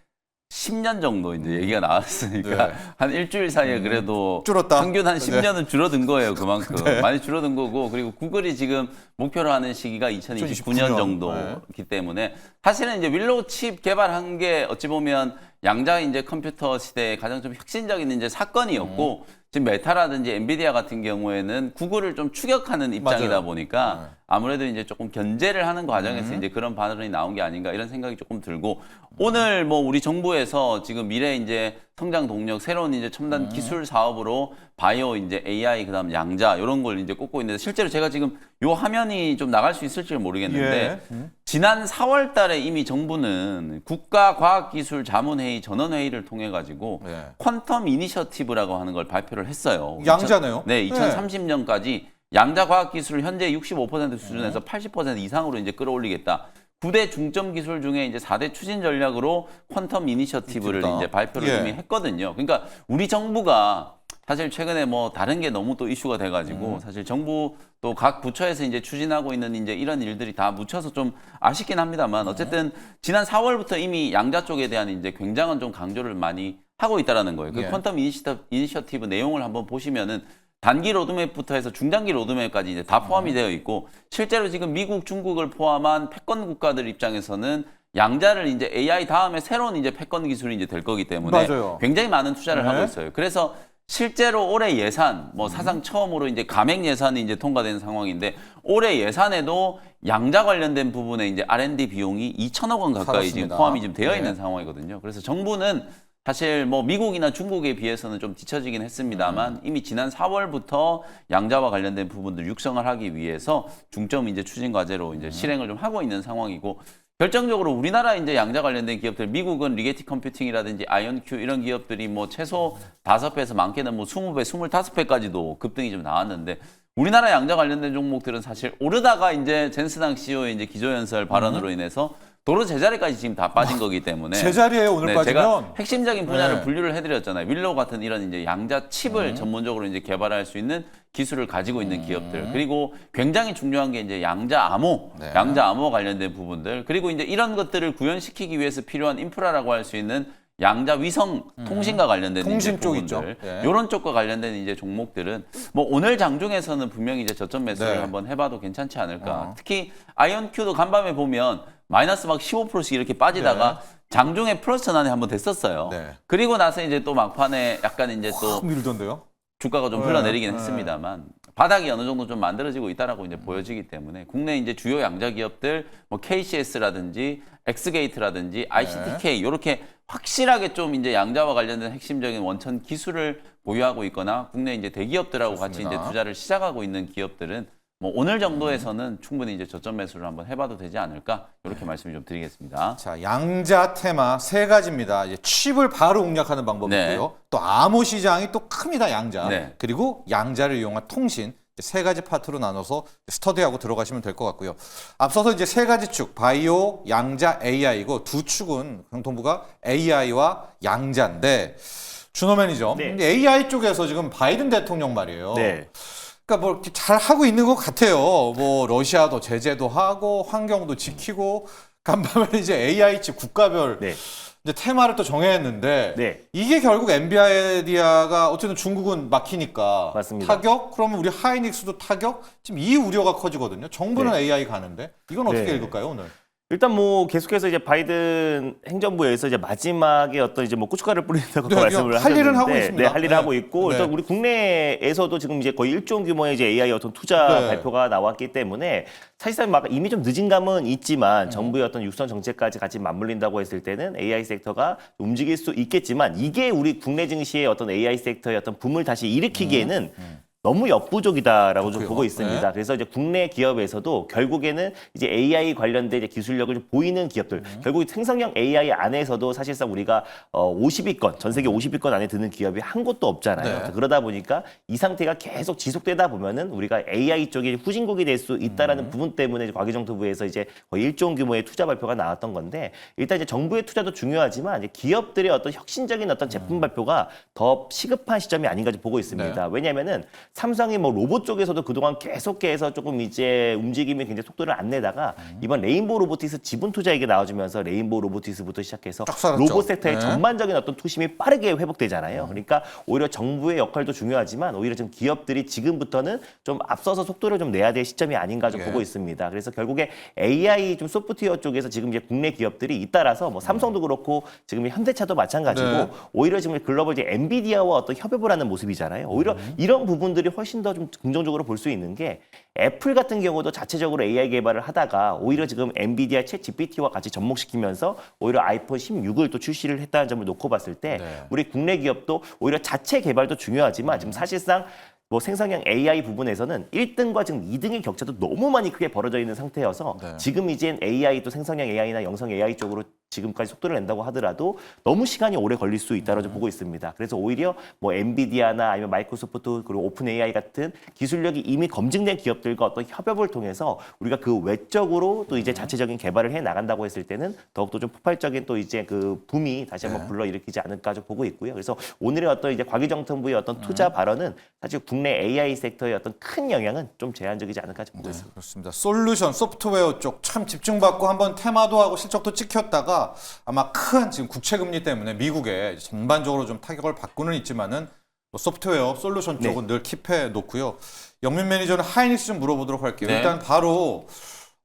10년 정도 이제 얘기가 나왔으니까 네. 한 일주일 사이에 그래도 줄었다. 평균 한 10년은 줄어든 거예요. 그만큼 많이 줄어든 거고 그리고 구글이 지금 목표로 하는 시기가 2029년 정도이기 때문에 사실은 이제 윌로우 칩 개발한 게 어찌 보면 양자 이제 컴퓨터 시대의 가장 좀 혁신적인 이제 사건이었고 지금 메타라든지 엔비디아 같은 경우에는 구글을 좀 추격하는 입장이다 맞아요. 보니까 아무래도 이제 조금 견제를 하는 과정에서 이제 그런 반응이 나온 게 아닌가 이런 생각이 조금 들고 오늘 뭐 우리 정부에서 지금 미래 이제 성장 동력 새로운 이제 첨단 기술 사업으로 바이오 이제 AI 그다음 양자 이런 걸 이제 꼽고 있는데 실제로 제가 지금 요 화면이 좀 나갈 수 있을지 모르겠는데 지난 4월 달에 이미 정부는 국가과학기술자문회의 전원회의를 통해 가지고 네. 퀀텀 이니셔티브라고 하는 걸 발표를 했어요. 양자네요. 네, 2030년까지 양자 과학 기술을 현재 65% 수준에서 80% 이상으로 이제 끌어올리겠다. 9대 중점 기술 중에 이제 4대 추진 전략으로 퀀텀 이니셔티브를 있겠다. 이제 발표를 예. 이미 했거든요. 그러니까 우리 정부가 사실 최근에 뭐 다른 게 너무 또 이슈가 돼가지고 사실 정부 또 각 부처에서 이제 추진하고 있는 이제 이런 일들이 다 묻혀서 좀 아쉽긴 합니다만 어쨌든 지난 4월부터 이미 양자 쪽에 대한 이제 굉장한 좀 강조를 많이 하고 있다라는 거예요. 그 예. 퀀텀 이니셔티브 내용을 한번 보시면은 단기 로드맵부터 해서 중장기 로드맵까지 이제 다 포함이 되어 있고 실제로 지금 미국, 중국을 포함한 패권 국가들 입장에서는 양자를 이제 AI 다음에 새로운 이제 패권 기술이 이제 될 거기 때문에 맞아요. 굉장히 많은 투자를 네. 하고 있어요. 그래서 실제로 올해 예산, 뭐 사상 처음으로 이제 가맹 예산이 이제 통과된 상황인데 올해 예산에도 양자 관련된 부분에 이제 R&D 비용이 2천억 원 가까이 지금 살았습니다. 포함이 지금 되어 네. 있는 상황이거든요. 그래서 정부는 사실 뭐 미국이나 중국에 비해서는 좀 뒤처지긴 했습니다만 이미 지난 4월부터 양자와 관련된 부분들 육성을 하기 위해서 중점 이제 추진 과제로 이제 실행을 좀 하고 있는 상황이고 결정적으로 우리나라 이제 양자 관련된 기업들 미국은 리게티 컴퓨팅이라든지 아이언큐 이런 기업들이 뭐 최소 5배에서 많게는 뭐 20배, 25배까지도 급등이 좀 나왔는데 우리나라 양자 관련된 종목들은 사실 오르다가 이제 젠스당 CEO의 이제 기조연설 발언으로 인해서 도로 제자리까지 지금 다 빠진 거기 때문에 제자리에 오늘 빠지면 제가 핵심적인 분야를 네. 분류를 해드렸잖아요. 윌로우 같은 이런 이제 양자 칩을 전문적으로 이제 개발할 수 있는 기술을 가지고 있는 기업들 그리고 굉장히 중요한 게 이제 양자 암호, 네. 양자 암호 관련된 부분들 그리고 이제 이런 것들을 구현시키기 위해서 필요한 인프라라고 할 수 있는 양자 위성 통신과 관련된 통신 이제 쪽 부분들 있죠. 네. 이런 쪽과 관련된 이제 종목들은 뭐 오늘 장중에서는 분명히 이제 저점 매수를 네. 한번 해봐도 괜찮지 않을까. 특히 아이언큐도 간밤에 보면 마이너스 막 15%씩 이렇게 빠지다가 장중에 플러스 전환이 한번 됐었어요. 네. 그리고 나서 이제 또 막판에 약간 이제 또 확 밀던데요. 주가가 좀 네. 흘러내리긴 네. 했습니다만 바닥이 어느 정도 좀 만들어지고 있다라고 이제 보여지기 때문에 국내 이제 주요 양자 기업들 뭐 KCS라든지 엑스게이트라든지 ICTK 이렇게 확실하게 좀 이제 양자와 관련된 핵심적인 원천 기술을 보유하고 있거나 국내 이제 대기업들하고 같이 좋습니다. 이제 투자를 시작하고 있는 기업들은 뭐 오늘 정도에서는 충분히 이제 저점 매수를 한번 해봐도 되지 않을까 이렇게 말씀을 좀 드리겠습니다. 자, 양자 테마 세 가지입니다. 이제 칩을 바로 공략하는 방법이고요. 네. 또 암호 시장이 또 큽니다. 양자. 네. 그리고 양자를 이용한 통신. 세 가지 파트로 나눠서 스터디하고 들어가시면 될 것 같고요. 앞서서 이제 세 가지 축, 바이오, 양자, AI고 두 축은 공통부가 AI와 양자인데 준호 매니저, 네. 근데 AI 쪽에서 지금 바이든 대통령 말이에요. 네. 그러니까 뭐 잘 하고 있는 것 같아요. 뭐 러시아도 제재도 하고 환경도 지키고 간밤에 이제 AI 칩 국가별 네. 이제 테마를 또 정했는데 네. 이게 결국 엔비디아가 어쨌든 중국은 막히니까 맞습니다. 타격? 그러면 우리 하이닉스도 타격? 지금 이 우려가 커지거든요. 정부는 네. AI 가는데 이건 어떻게 네. 읽을까요 오늘? 일단 뭐 계속해서 이제 바이든 행정부에서 이제 마지막에 어떤 이제 뭐 고춧가루를 뿌린다고 네, 말씀을 할 하셨는데, 일은 하고 있습니다. 네, 할 일을 네. 하고 있고 네. 일단 우리 국내에서도 지금 이제 거의 1조 규모의 이제 AI 어떤 투자 네. 발표가 나왔기 때문에 사실상 막 이미 좀 늦은 감은 있지만 정부의 어떤 육선 정책까지 같이 맞물린다고 했을 때는 AI 섹터가 움직일 수 있겠지만 이게 우리 국내 증시의 어떤 AI 섹터의 어떤 붐을 다시 일으키기에는 너무 역부족이다라고 좀 그렇고요. 보고 있습니다. 네. 그래서 이제 국내 기업에서도 결국에는 이제 AI 관련된 이제 기술력을 좀 보이는 기업들, 결국 생성형 AI 안에서도 사실상 우리가 50위권, 전 세계 50위권 안에 드는 기업이 한 곳도 없잖아요. 네. 그래서 그러다 보니까 이 상태가 계속 지속되다 보면은 우리가 AI 쪽이 후진국이 될 수 있다라는 부분 때문에 이제 과기정통부에서 이제 거의 1조 규모의 투자 발표가 나왔던 건데 일단 이제 정부의 투자도 중요하지만 이제 기업들의 어떤 혁신적인 어떤 제품 발표가 더 시급한 시점이 아닌가 좀 보고 있습니다. 네. 왜냐하면은 삼성이 뭐 로봇 쪽에서도 그동안 계속해서 조금 이제 움직임이 굉장히 속도를 안 내다가 이번 레인보우 로보틱스 지분 투자 얘기 나와주면서 레인보우 로보틱스부터 시작해서 쫙 살았죠. 로봇 섹터의 네. 전반적인 어떤 투심이 빠르게 회복되잖아요. 그러니까 오히려 정부의 역할도 중요하지만 오히려 좀 기업들이 지금부터는 좀 앞서서 속도를 좀 내야 될 시점이 아닌가 좀 예. 보고 있습니다. 그래서 결국에 AI 좀 소프트웨어 쪽에서 지금 이제 국내 기업들이 잇따라서 뭐 삼성도 그렇고 지금 현대차도 마찬가지고 네. 오히려 지금 글로벌 이제 엔비디아와 어떤 협업을 하는 모습이잖아요. 오히려 이런 부분들이 훨씬 더 좀 긍정적으로 볼 수 있는 게 애플 같은 경우도 자체적으로 AI 개발을 하다가 오히려 지금 엔비디아 챗 GPT와 같이 접목시키면서 오히려 아이폰 16을 또 출시를 했다는 점을 놓고 봤을 때 네. 우리 국내 기업도 오히려 자체 개발도 중요하지만 지금 사실상 뭐 생성형 AI 부분에서는 1등과 지금 2등의 격차도 너무 많이 크게 벌어져 있는 상태여서 네. 지금 이젠 AI도 생성형 AI나 영성 AI 쪽으로 지금까지 속도를 낸다고 하더라도 너무 시간이 오래 걸릴 수 있다고 좀 보고 있습니다. 그래서 오히려 뭐 엔비디아나 아니면 마이크로소프트 그리고 오픈 AI 같은 기술력이 이미 검증된 기업들과 어떤 협업을 통해서 우리가 그 외적으로 또 이제 자체적인 개발을 해 나간다고 했을 때는 더욱더 좀 폭발적인 또 이제 그 붐이 다시 한번 불러일으키지 않을까 좀 보고 있고요. 그래서 오늘의 어떤 이제 과기정통부의 어떤 투자 발언은 사실 국내 AI 섹터의 어떤 큰 영향은 좀 제한적이지 않을까 좀 보고 있습니다. 그렇습니다. 솔루션, 소프트웨어 쪽 참 집중받고 한번 테마도 하고 실적도 찍혔다가 아마 큰 지금 국채금리 때문에 미국에 전반적으로 좀 타격을 받고는 있지만은 뭐 소프트웨어, 솔루션 쪽은 늘 킵해 놓고요. 영민 매니저는 하이닉스 좀 물어보도록 할게요. 네. 일단 바로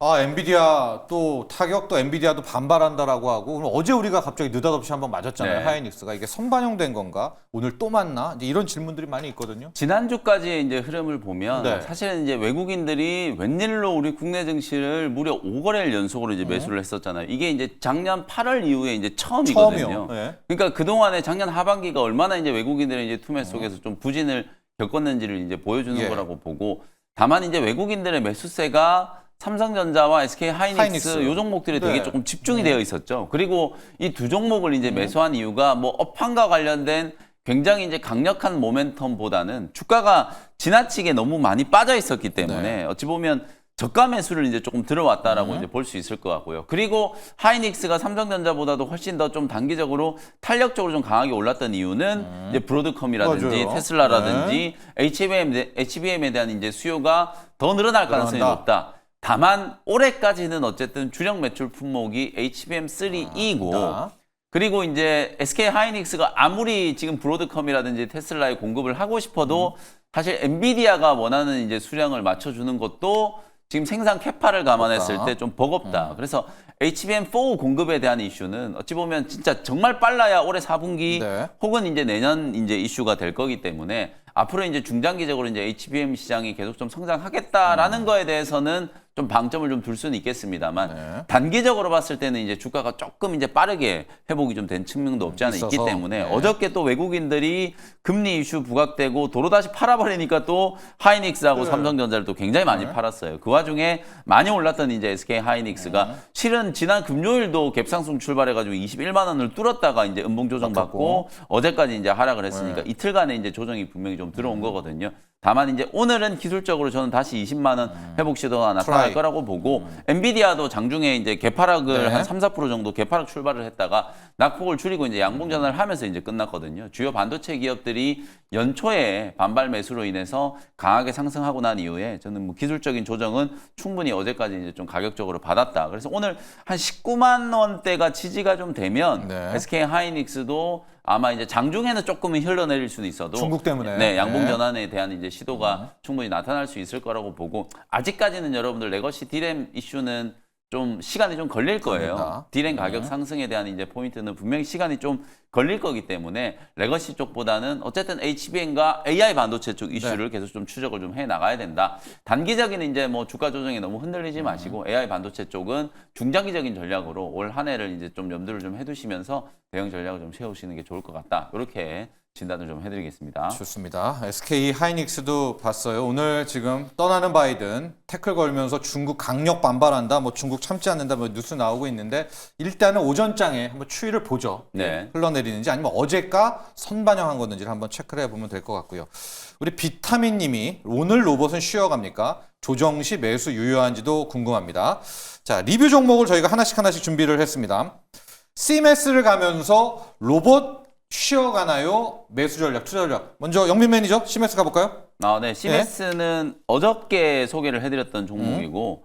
엔비디아 또 타격 또 엔비디아도 반발한다라고 하고 그럼 어제 우리가 갑자기 느닷없이 한번 맞았잖아요. 네. 하이닉스가 이게 선반영된 건가? 오늘 또 맞나? 이제 이런 질문들이 많이 있거든요. 지난주까지의 이제 흐름을 보면 네. 사실은 이제 외국인들이 웬일로 우리 국내 증시를 무려 5거래일 연속으로 이제 매수를 했었잖아요. 이게 이제 작년 8월 이후에 이제 처음이거든요. 처음이요. 네. 그러니까 그동안에 작년 하반기가 얼마나 이제 외국인들의 이제 투매 속에서 좀 부진을 겪었는지를 이제 보여주는 예. 거라고 보고 다만 이제 외국인들의 매수세가 삼성전자와 SK 하이닉스 요 종목들이 되게 네. 조금 집중이 되어 있었죠. 그리고 이 두 종목을 이제 매수한 이유가 뭐 업황과 관련된 굉장히 이제 강력한 모멘텀보다는 주가가 지나치게 너무 많이 빠져 있었기 때문에 어찌 보면 저가 매수를 이제 조금 들어왔다라고 이제 볼 수 있을 것 같고요. 그리고 하이닉스가 삼성전자보다도 훨씬 더 좀 단기적으로 탄력적으로 좀 강하게 올랐던 이유는 이제 브로드컴이라든지 맞아요. 테슬라라든지 HBM에 대한 이제 수요가 더 늘어날 가능성이 늘어난다. 높다. 다만 올해까지는 어쨌든 주력 매출 품목이 HBM3E고 그리고 이제 SK 하이닉스가 아무리 지금 브로드컴이라든지 테슬라에 공급을 하고 싶어도 사실 엔비디아가 원하는 이제 수량을 맞춰주는 것도 지금 생산 캐파를 감안했을 때 좀 버겁다. 그래서 HBM4 공급에 대한 이슈는 어찌 보면 진짜 정말 빨라야 올해 4분기 네. 혹은 이제 내년 이제 이슈가 될 거기 때문에 앞으로 이제 중장기적으로 이제 HBM 시장이 계속 좀 성장하겠다라는 거에 대해서는 좀 방점을 좀 둘 수는 있겠습니다만 네. 단기적으로 봤을 때는 이제 주가가 조금 이제 빠르게 회복이 좀 된 측면도 없지 않아 있기 있어서. 때문에 네. 어저께 또 외국인들이 금리 이슈 부각되고 도로 다시 팔아버리니까 또 하이닉스하고 네. 삼성전자를 또 굉장히 많이 팔았어요. 그 와중에 많이 올랐던 이제 SK 하이닉스가 실은 지난 금요일도 갭상승 출발해가지고 21만 원을 뚫었다가 이제 음봉 조정 받고 어제까지 이제 하락을 했으니까 이틀간의 이제 조정이 분명히 좀 들어온 거거든요. 다만 이제 오늘은 기술적으로 저는 다시 20만 원 회복 시도가 나타날 트라이. 거라고 보고 엔비디아도 장중에 이제 개파락을 네. 한 3~4% 정도 개파락 출발을 했다가 낙폭을 줄이고 이제 양봉 전환을 하면서 이제 끝났거든요. 주요 반도체 기업들이 연초에 반발 매수로 인해서 강하게 상승하고 난 이후에 저는 뭐 기술적인 조정은 충분히 어제까지 이제 좀 가격적으로 받았다. 그래서 오늘 한 19만 원대가 지지가 좀 되면 네. SK 하이닉스도 아마 이제 장중에는 조금은 흘러내릴 수는 있어도 중국 때문에. 네, 양봉 네. 전환에 대한 이제 시도가 충분히 나타날 수 있을 거라고 보고 아직까지는 여러분들 레거시 디램 이슈는 좀 시간이 좀 걸릴 거예요. 걸린다. 디램 가격 상승에 대한 이제 포인트는 분명히 시간이 좀 걸릴 거기 때문에 레거시 쪽보다는 어쨌든 HBM과 AI 반도체 쪽 이슈를 계속 좀 추적을 좀 해 나가야 된다. 단기적인 이제 뭐 주가 조정에 너무 흔들리지 마시고 AI 반도체 쪽은 중장기적인 전략으로 올 한 해를 이제 좀 염두를 좀 해두시면서 대응 전략을 좀 세우시는 게 좋을 것 같다. 이렇게 진단을 좀 해드리겠습니다. 좋습니다. SK 하이닉스도 봤어요. 오늘 지금 떠나는 바이든 태클 걸면서 중국 강력 반발한다. 뭐 중국 참지 않는다. 뭐 뉴스 나오고 있는데 일단은 오전장에 한번 추이를 보죠. 네. 흘러내리는지 아니면 어제가 선반영한 건지를 한번 체크를 해보면 될 것 같고요. 우리 비타민님이 오늘 로봇은 쉬어갑니까? 조정 시 매수 유효한지도 궁금합니다. 자, 리뷰 종목을 저희가 하나씩 준비를 했습니다. CMS를 가면서 로봇 쉬어가나요? 매수 전략, 투자 전략. 먼저 영민 매니저, CMS 가볼까요? 네. CMS는 어저께 소개를 해드렸던 종목이고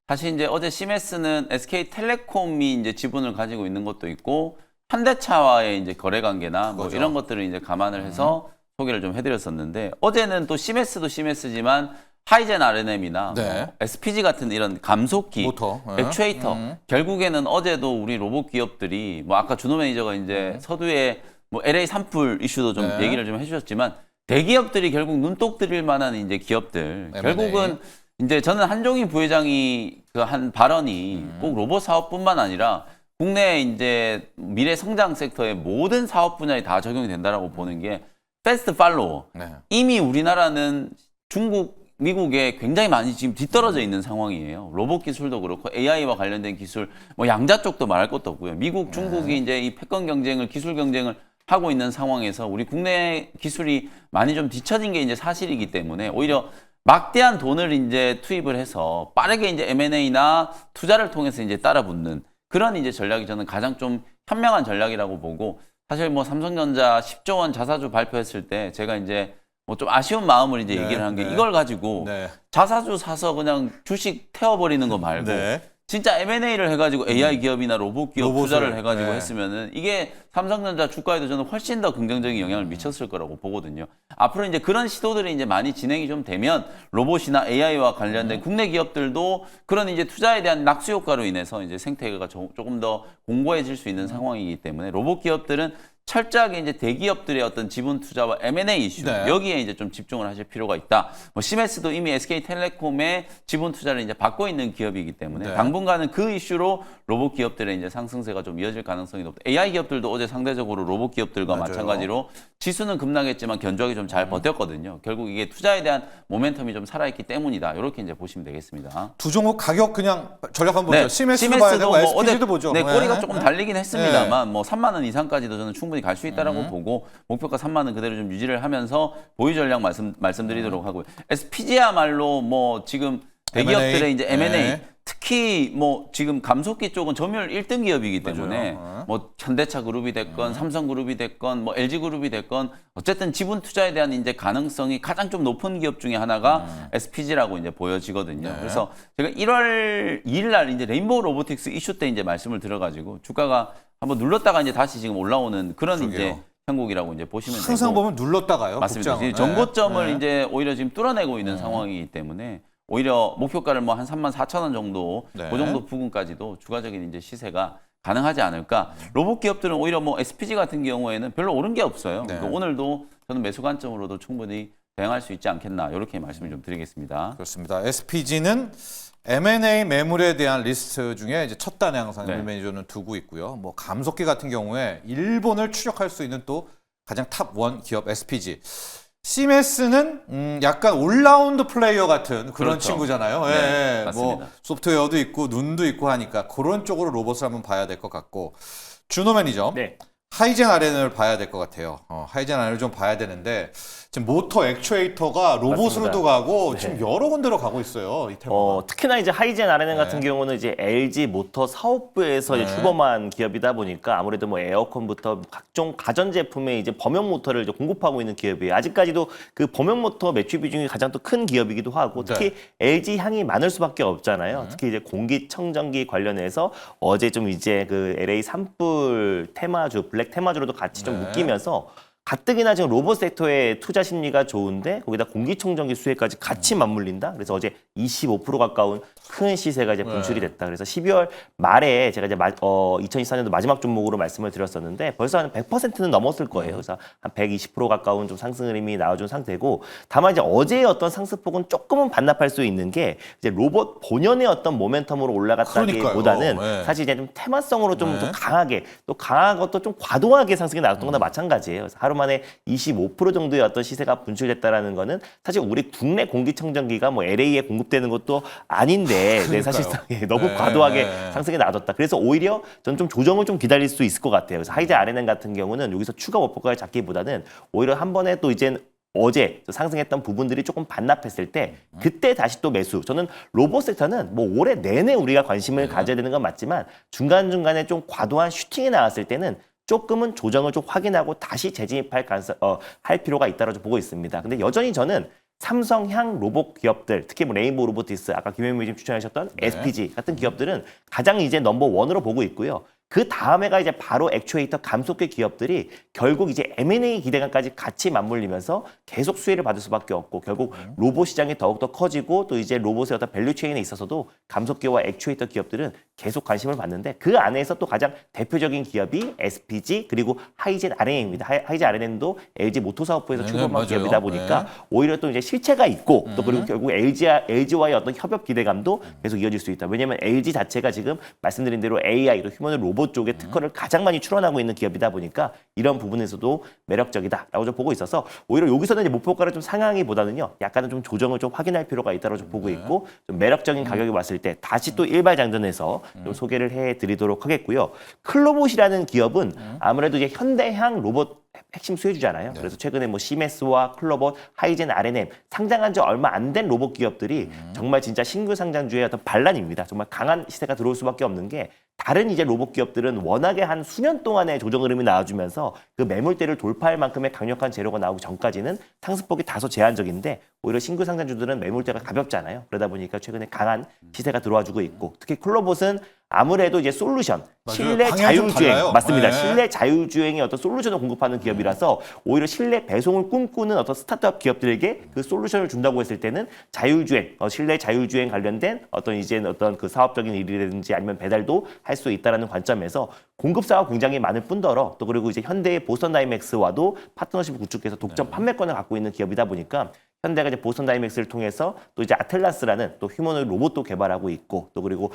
사실 이제 어제 CMS는 SK텔레콤이 이제 지분을 가지고 있는 것도 있고 현대차와의 이제 거래 관계나 뭐 그거죠. 이런 것들을 이제 감안을 해서 소개를 좀 해드렸었는데 어제는 또 CMS도 CMS지만 하이젠 R&M이나 네. 뭐 SPG 같은 이런 감속기, 모터. 액추에이터 결국에는 어제도 우리 로봇 기업들이 뭐 아까 준호 매니저가 이제 서두에 뭐 LA 산불 이슈도 좀 네. 얘기를 좀 해주셨지만 대기업들이 결국 눈독 들일 만한 이제 기업들 M&A. 결국은 이제 저는 한종희 부회장이 그 한 발언이 꼭 로봇 사업뿐만 아니라 국내 이제 미래 성장 섹터의 모든 사업 분야에 다 적용이 된다라고 보는 게 패스트 팔로워. 네. 이미 우리나라는 중국 미국에 굉장히 많이 지금 뒤떨어져 있는 상황이에요. 로봇 기술도 그렇고 AI와 관련된 기술, 뭐 양자 쪽도 말할 것도 없고요. 미국, 중국이 이제 이 패권 경쟁을, 기술 경쟁을 하고 있는 상황에서 우리 국내 기술이 많이 좀 뒤처진 게 이제 사실이기 때문에 오히려 막대한 돈을 이제 투입을 해서 빠르게 이제 M&A나 투자를 통해서 이제 따라붙는 그런 이제 전략이 저는 가장 좀 현명한 전략이라고 보고 사실 뭐 삼성전자 10조 원 자사주 발표했을 때 제가 이제 뭐 좀 아쉬운 마음을 이제 네, 얘기를 한 게 네. 이걸 가지고 네. 자사주 사서 그냥 주식 태워버리는 거 말고 네. 진짜 M&A를 해가지고 AI 기업이나 로봇 기업 로봇을, 투자를 해가지고 네. 했으면은 이게 삼성전자 주가에도 저는 훨씬 더 긍정적인 영향을 미쳤을 거라고 보거든요. 앞으로 이제 그런 시도들이 이제 많이 진행이 좀 되면 로봇이나 AI와 관련된 국내 기업들도 그런 이제 투자에 대한 낙수 효과로 인해서 이제 생태계가 조금 더 공고해질 수 있는 상황이기 때문에 로봇 기업들은 철저하게 이제 대기업들의 어떤 지분 투자와 M&A 이슈 네. 여기에 이제 좀 집중을 하실 필요가 있다. 뭐 CMS도 이미 SK텔레콤의 지분 투자를 이제 받고 있는 기업이기 때문에 네. 당분간은 그 이슈로 로봇 기업들의 이제 상승세가 좀 이어질 가능성이 높다. AI 기업들도 어제 상대적으로 로봇 기업들과 맞아요. 마찬가지로 지수는 급락했지만 견조하게 좀 잘 버텼거든요. 결국 이게 투자에 대한 모멘텀이 좀 살아있기 때문이다. 이렇게 이제 보시면 되겠습니다. 두 종목 가격 그냥 전략 한번 보죠. CMS도 봐야 되고 뭐 SPG도 보죠. 네, 꼬리가 네. 조금 달리긴 했습니다만 뭐 3만 원 이상까지도 저는 충분히 갈 수 있다라고 보고 목표가 3만 원 그대로 좀 유지를 하면서 보유 전략 말씀드리도록 하고요. SPG야말로 뭐 지금 대기업들의 M&A. 이제 M&A 네. 특히 뭐 지금 감속기 쪽은 점유율 1등 기업이기 때문에 맞아요. 뭐 현대차 그룹이 됐건 삼성 그룹이 됐건 뭐 LG 그룹이 됐건 어쨌든 지분 투자에 대한 이제 가능성이 가장 좀 높은 기업 중에 하나가 SPG라고 이제 보여지거든요. 네. 그래서 제가 1월 2일 날 이제 레인보우 로보틱스 이슈 때 이제 말씀을 드려가지고 주가가 한번 눌렀다가 이제 다시 지금 올라오는 그런 그러게요. 이제 형국이라고 이제 보시면 항상 되고 보면 눌렀다가요. 맞습니다. 국장은. 정고점을 네. 이제 오히려 지금 뚫어내고 있는 상황이기 때문에 오히려 목표가를 뭐 한 34,000원 정도 네. 그 정도 부근까지도 추가적인 이제 시세가 가능하지 않을까. 로봇 기업들은 오히려 뭐 SPG 같은 경우에는 별로 오른 게 없어요. 네. 그러니까 오늘도 저는 매수 관점으로도 충분히 대응할 수 있지 않겠나 이렇게 말씀을 좀 드리겠습니다. 그렇습니다. SPG는 M&A 매물에 대한 리스트 중에 이제 첫 단에 항상 네. 매니저는 두고 있고요. 뭐 감속기 같은 경우에 일본을 추격할 수 있는 또 가장 탑 원 기업 SPG. 시메스는 약간 올라운드 플레이어 같은 그런 그렇죠. 친구잖아요. 네, 예, 맞습니다. 뭐 소프트웨어도 있고 눈도 있고 하니까 그런 쪽으로 로봇을 한번 봐야 될 것 같고 준호 매니저. 네. 하이젠 RN을 봐야 될 것 같아요. 하이젠 RN을 좀 봐야 되는데 지금 모터 액추에이터가 로봇으로도 맞습니다. 가고 지금 여러 군데로 가고 있어요. 이 테마가. 특히나 이제 하이젠 RNN 같은 경우는 이제 LG 모터 사업부에서 이제 출범한 기업이다 보니까 아무래도 뭐 에어컨부터 각종 가전 제품에 이제 범용 모터를 이제 공급하고 있는 기업이에요. 아직까지도 그 범용 모터 매출 비중이 가장 또 큰 기업이기도 하고 특히 LG 향이 많을 수밖에 없잖아요. 특히 이제 공기청정기 관련해서 어제 좀 이제 그 LA 산불 테마주 블랙 테마주로도 같이 좀 묶이면서 가뜩이나 지금 로봇 섹터의 투자 심리가 좋은데 거기다 공기청정기 수혜까지 같이 맞물린다. 그래서 어제 25% 가까운 큰 시세가 이제 분출이 됐다. 그래서 12월 말에 제가 이제 2024년도 마지막 종목으로 말씀을 드렸었는데 벌써 한 100%는 넘었을 거예요. 그래서 한 120% 가까운 좀 상승 흐름이 나와준 상태고 다만 이제 어제의 어떤 상승폭은 조금은 반납할 수 있는 게 이제 로봇 본연의 어떤 모멘텀으로 올라갔다기보다는 네. 사실 이제 좀 테마성으로 좀 강하게 또 강한 것도 좀 과도하게 상승이 나왔던 거나 마찬가지예요. 그래서 하루 만에 25% 정도의 어떤 시세가 분출됐다라는 거는 사실 우리 국내 공기청정기가 뭐 LA에 공급되는 것도 아닌데 네, 사실상 너무 과도하게 상승이 나왔다. 그래서 오히려 저는 좀 조정을 좀 기다릴 수 있을 것 같아요. 그래서 하이젠 RNN 같은 경우는 여기서 추가 목표가를 잡기보다는 오히려 한 번에 또 이제 어제 상승했던 부분들이 조금 반납했을 때 그때 다시 또 매수. 저는 로봇 섹터는 뭐 올해 내내 우리가 관심을 가져야 되는 건 맞지만 중간중간에 좀 과도한 슈팅이 나왔을 때는 조금은 조정을 좀 확인하고 다시 재진입할 할 필요가 있다고 보고 있습니다. 근데 여전히 저는 삼성향 로봇 기업들, 특히 뭐 레인보우 로보티스, 아까 김현미 님 추천하셨던 SPG 같은 기업들은 가장 이제 넘버 원으로 보고 있고요. 그 다음에가 이제 바로 액추에이터 감속기 기업들이 결국 이제 M&A 기대감까지 같이 맞물리면서 계속 수혜를 받을 수밖에 없고 결국 로봇 시장이 더욱더 커지고 또 이제 로봇의 어떤 밸류 체인에 있어서도 감속기와 액추에이터 기업들은 계속 관심을 받는데 그 안에서 또 가장 대표적인 기업이 SPG 그리고 하이젠 RNN입니다. 하이젠 RNN도 LG 모터사업부에서 출범한 기업이다 보니까 오히려 또 이제 실체가 있고 또 그리고 결국 LG와의 어떤 협업 기대감도 계속 이어질 수 있다. 왜냐하면 LG 자체가 지금 말씀드린 대로 AI, 또 휴머노id 로봇 쪽의 특허를 가장 많이 출원하고 있는 기업이다 보니까 이런 부분에서도 매력적이다라고 좀 보고 있어서 오히려 여기서는 이제 목표가를 좀 상향하기보다는요 약간은 좀 조정을 좀 확인할 필요가 있다고 좀 보고 있고 좀 매력적인 가격이 왔을 때 다시 또 일발장전해서 좀 소개를 해드리도록 하겠고요. 클로봇이라는 기업은 아무래도 이제 현대향 로봇 핵심 수혜주잖아요. 그래서 최근에 뭐 시메스와 클로봇, 하이젠 RNM 상장한 지 얼마 안 된 로봇 기업들이 정말 진짜 신규 상장주의 어떤 반란입니다. 정말 강한 시세가 들어올 수밖에 없는 게 다른 이제 로봇 기업들은 워낙에 한 수년 동안의 조정 흐름이 나와주면서 그 매물대를 돌파할 만큼의 강력한 재료가 나오기 전까지는 상승폭이 다소 제한적인데 오히려 신규 상장주들은 매물대가 가볍잖아요. 그러다 보니까 최근에 강한 시세가 들어와주고 있고 특히 클로봇은 아무래도 이제 솔루션, 실내 자율주행 맞습니다. 실내 자율주행의 어떤 솔루션을 공급하는 기업이라서 오히려 실내 배송을 꿈꾸는 어떤 스타트업 기업들에게 그 솔루션을 준다고 했을 때는 자율주행, 실내 자율주행 관련된 어떤 이제 어떤 그 사업적인 일이라든지 아니면 배달도 할 수 있다라는 관점에서 공급사가 굉장히 많을 뿐더러 또 그리고 이제 현대의 보스턴 다이맥스와도 파트너십을 구축해서 독점 판매권을 갖고 있는 기업이다 보니까 현대가 이제 보스턴 다이맥스를 통해서 또 이제 아틀라스라는 또 휴머노id 로봇도 개발하고 있고 또 그리고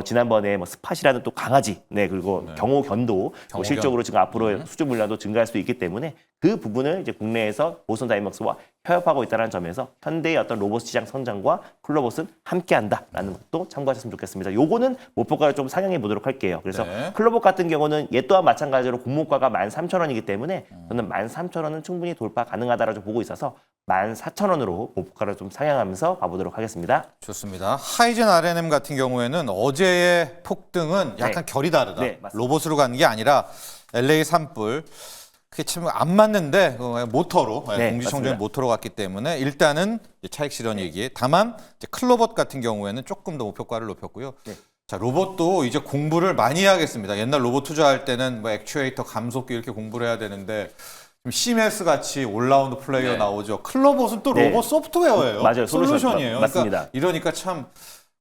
지난번에 뭐 스팟이라는 또 강아지, 그리고 경호견도 뭐 실적으로 지금 앞으로 수주 물량도 증가할 수 있기 때문에 그 부분을 이제 국내에서 보스턴 다이맥스와 협업하고 있다는 점에서 현대의 어떤 로봇 시장 성장과 클로봇은 함께한다라는 것도 참고하셨으면 좋겠습니다. 요거는 목표가를 좀 상향해 보도록 할게요. 그래서 클로봇 같은 경우는 얘 또한 마찬가지로 공모가가 13,000원이기 때문에 저는 13,000원은 충분히 돌파 가능하다라고 보고 있어서 14,000원으로 목표가를 좀 상향하면서 봐보도록 하겠습니다. 좋습니다. 하이젠 RNM 같은 경우에는 어제의 폭등은 약간 결이 다르다. 로봇으로 가는 게 아니라 LA 산불. 그게 참 안 맞는데 모터로 공기청정 모터로 갔기 때문에 일단은 차익 실현 얘기. 다만 이제 클로봇 같은 경우에는 조금 더 목표가를 높였고요. 자, 로봇도 이제 공부를 많이 해야겠습니다. 옛날 로봇 투자할 때는 뭐 액추에이터, 감속기 이렇게 공부를 해야 되는데 시메스 같이 올라운드 플레이어 나오죠. 클로봇은 또 로봇 소프트웨어예요. 맞아요. 솔루션이에요. 맞습니다. 그러니까 이러니까 참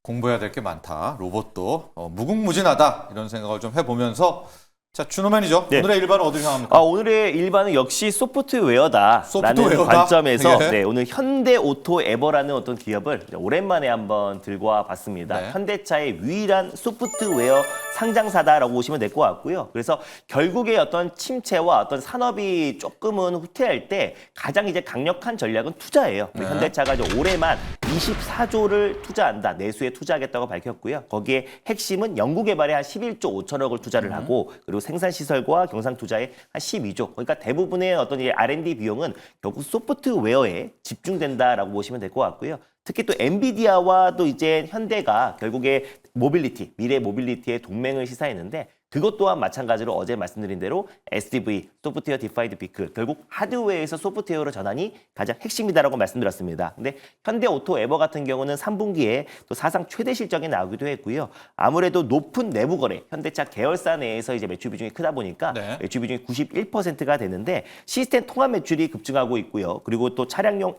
공부해야 될 게 많다. 로봇도 무궁무진하다 이런 생각을 좀 해보면서 자, 준호 매니저. 네. 오늘의 일반은 어디를 향합니까? 오늘의 일반은 역시 소프트웨어다라는 소프트웨어다? 관점에서 예. 네, 오늘 현대오토에버라는 어떤 기업을 오랜만에 한번 들고 와봤습니다. 네. 현대차의 유일한 소프트웨어 상장사다라고 보시면 될 것 같고요. 그래서 결국에 어떤 침체와 어떤 산업이 조금은 후퇴할 때 가장 이제 강력한 전략은 투자예요. 네. 현대차가 이제 올해만 24조를 투자한다, 내수에 투자하겠다고 밝혔고요. 거기에 핵심은 연구 개발에 한 11조 5천억을 투자를 하고 그리고 생산 시설과 경상 투자에 한 12조. 그러니까 대부분의 어떤 이 R&D 비용은 결국 소프트웨어에 집중된다라고 보시면 될 것 같고요. 특히 또 엔비디아와 또 이제 현대가 결국에 모빌리티, 미래 모빌리티의 동맹을 시사했는데 그것 또한 마찬가지로 어제 말씀드린 대로 SDV, 소프트웨어 디파이드 비클, 결국 하드웨어에서 소프트웨어로 전환이 가장 핵심이다라고 말씀드렸습니다. 근데 현대오토에버 같은 경우는 3분기에 또 사상 최대 실적이 나오기도 했고요. 아무래도 높은 내부 거래, 현대차 계열사 내에서 이제 매출 비중이 크다 보니까 네. 매출 비중이 91%가 되는데 시스템 통합 매출이 급증하고 있고요. 그리고 또 차량용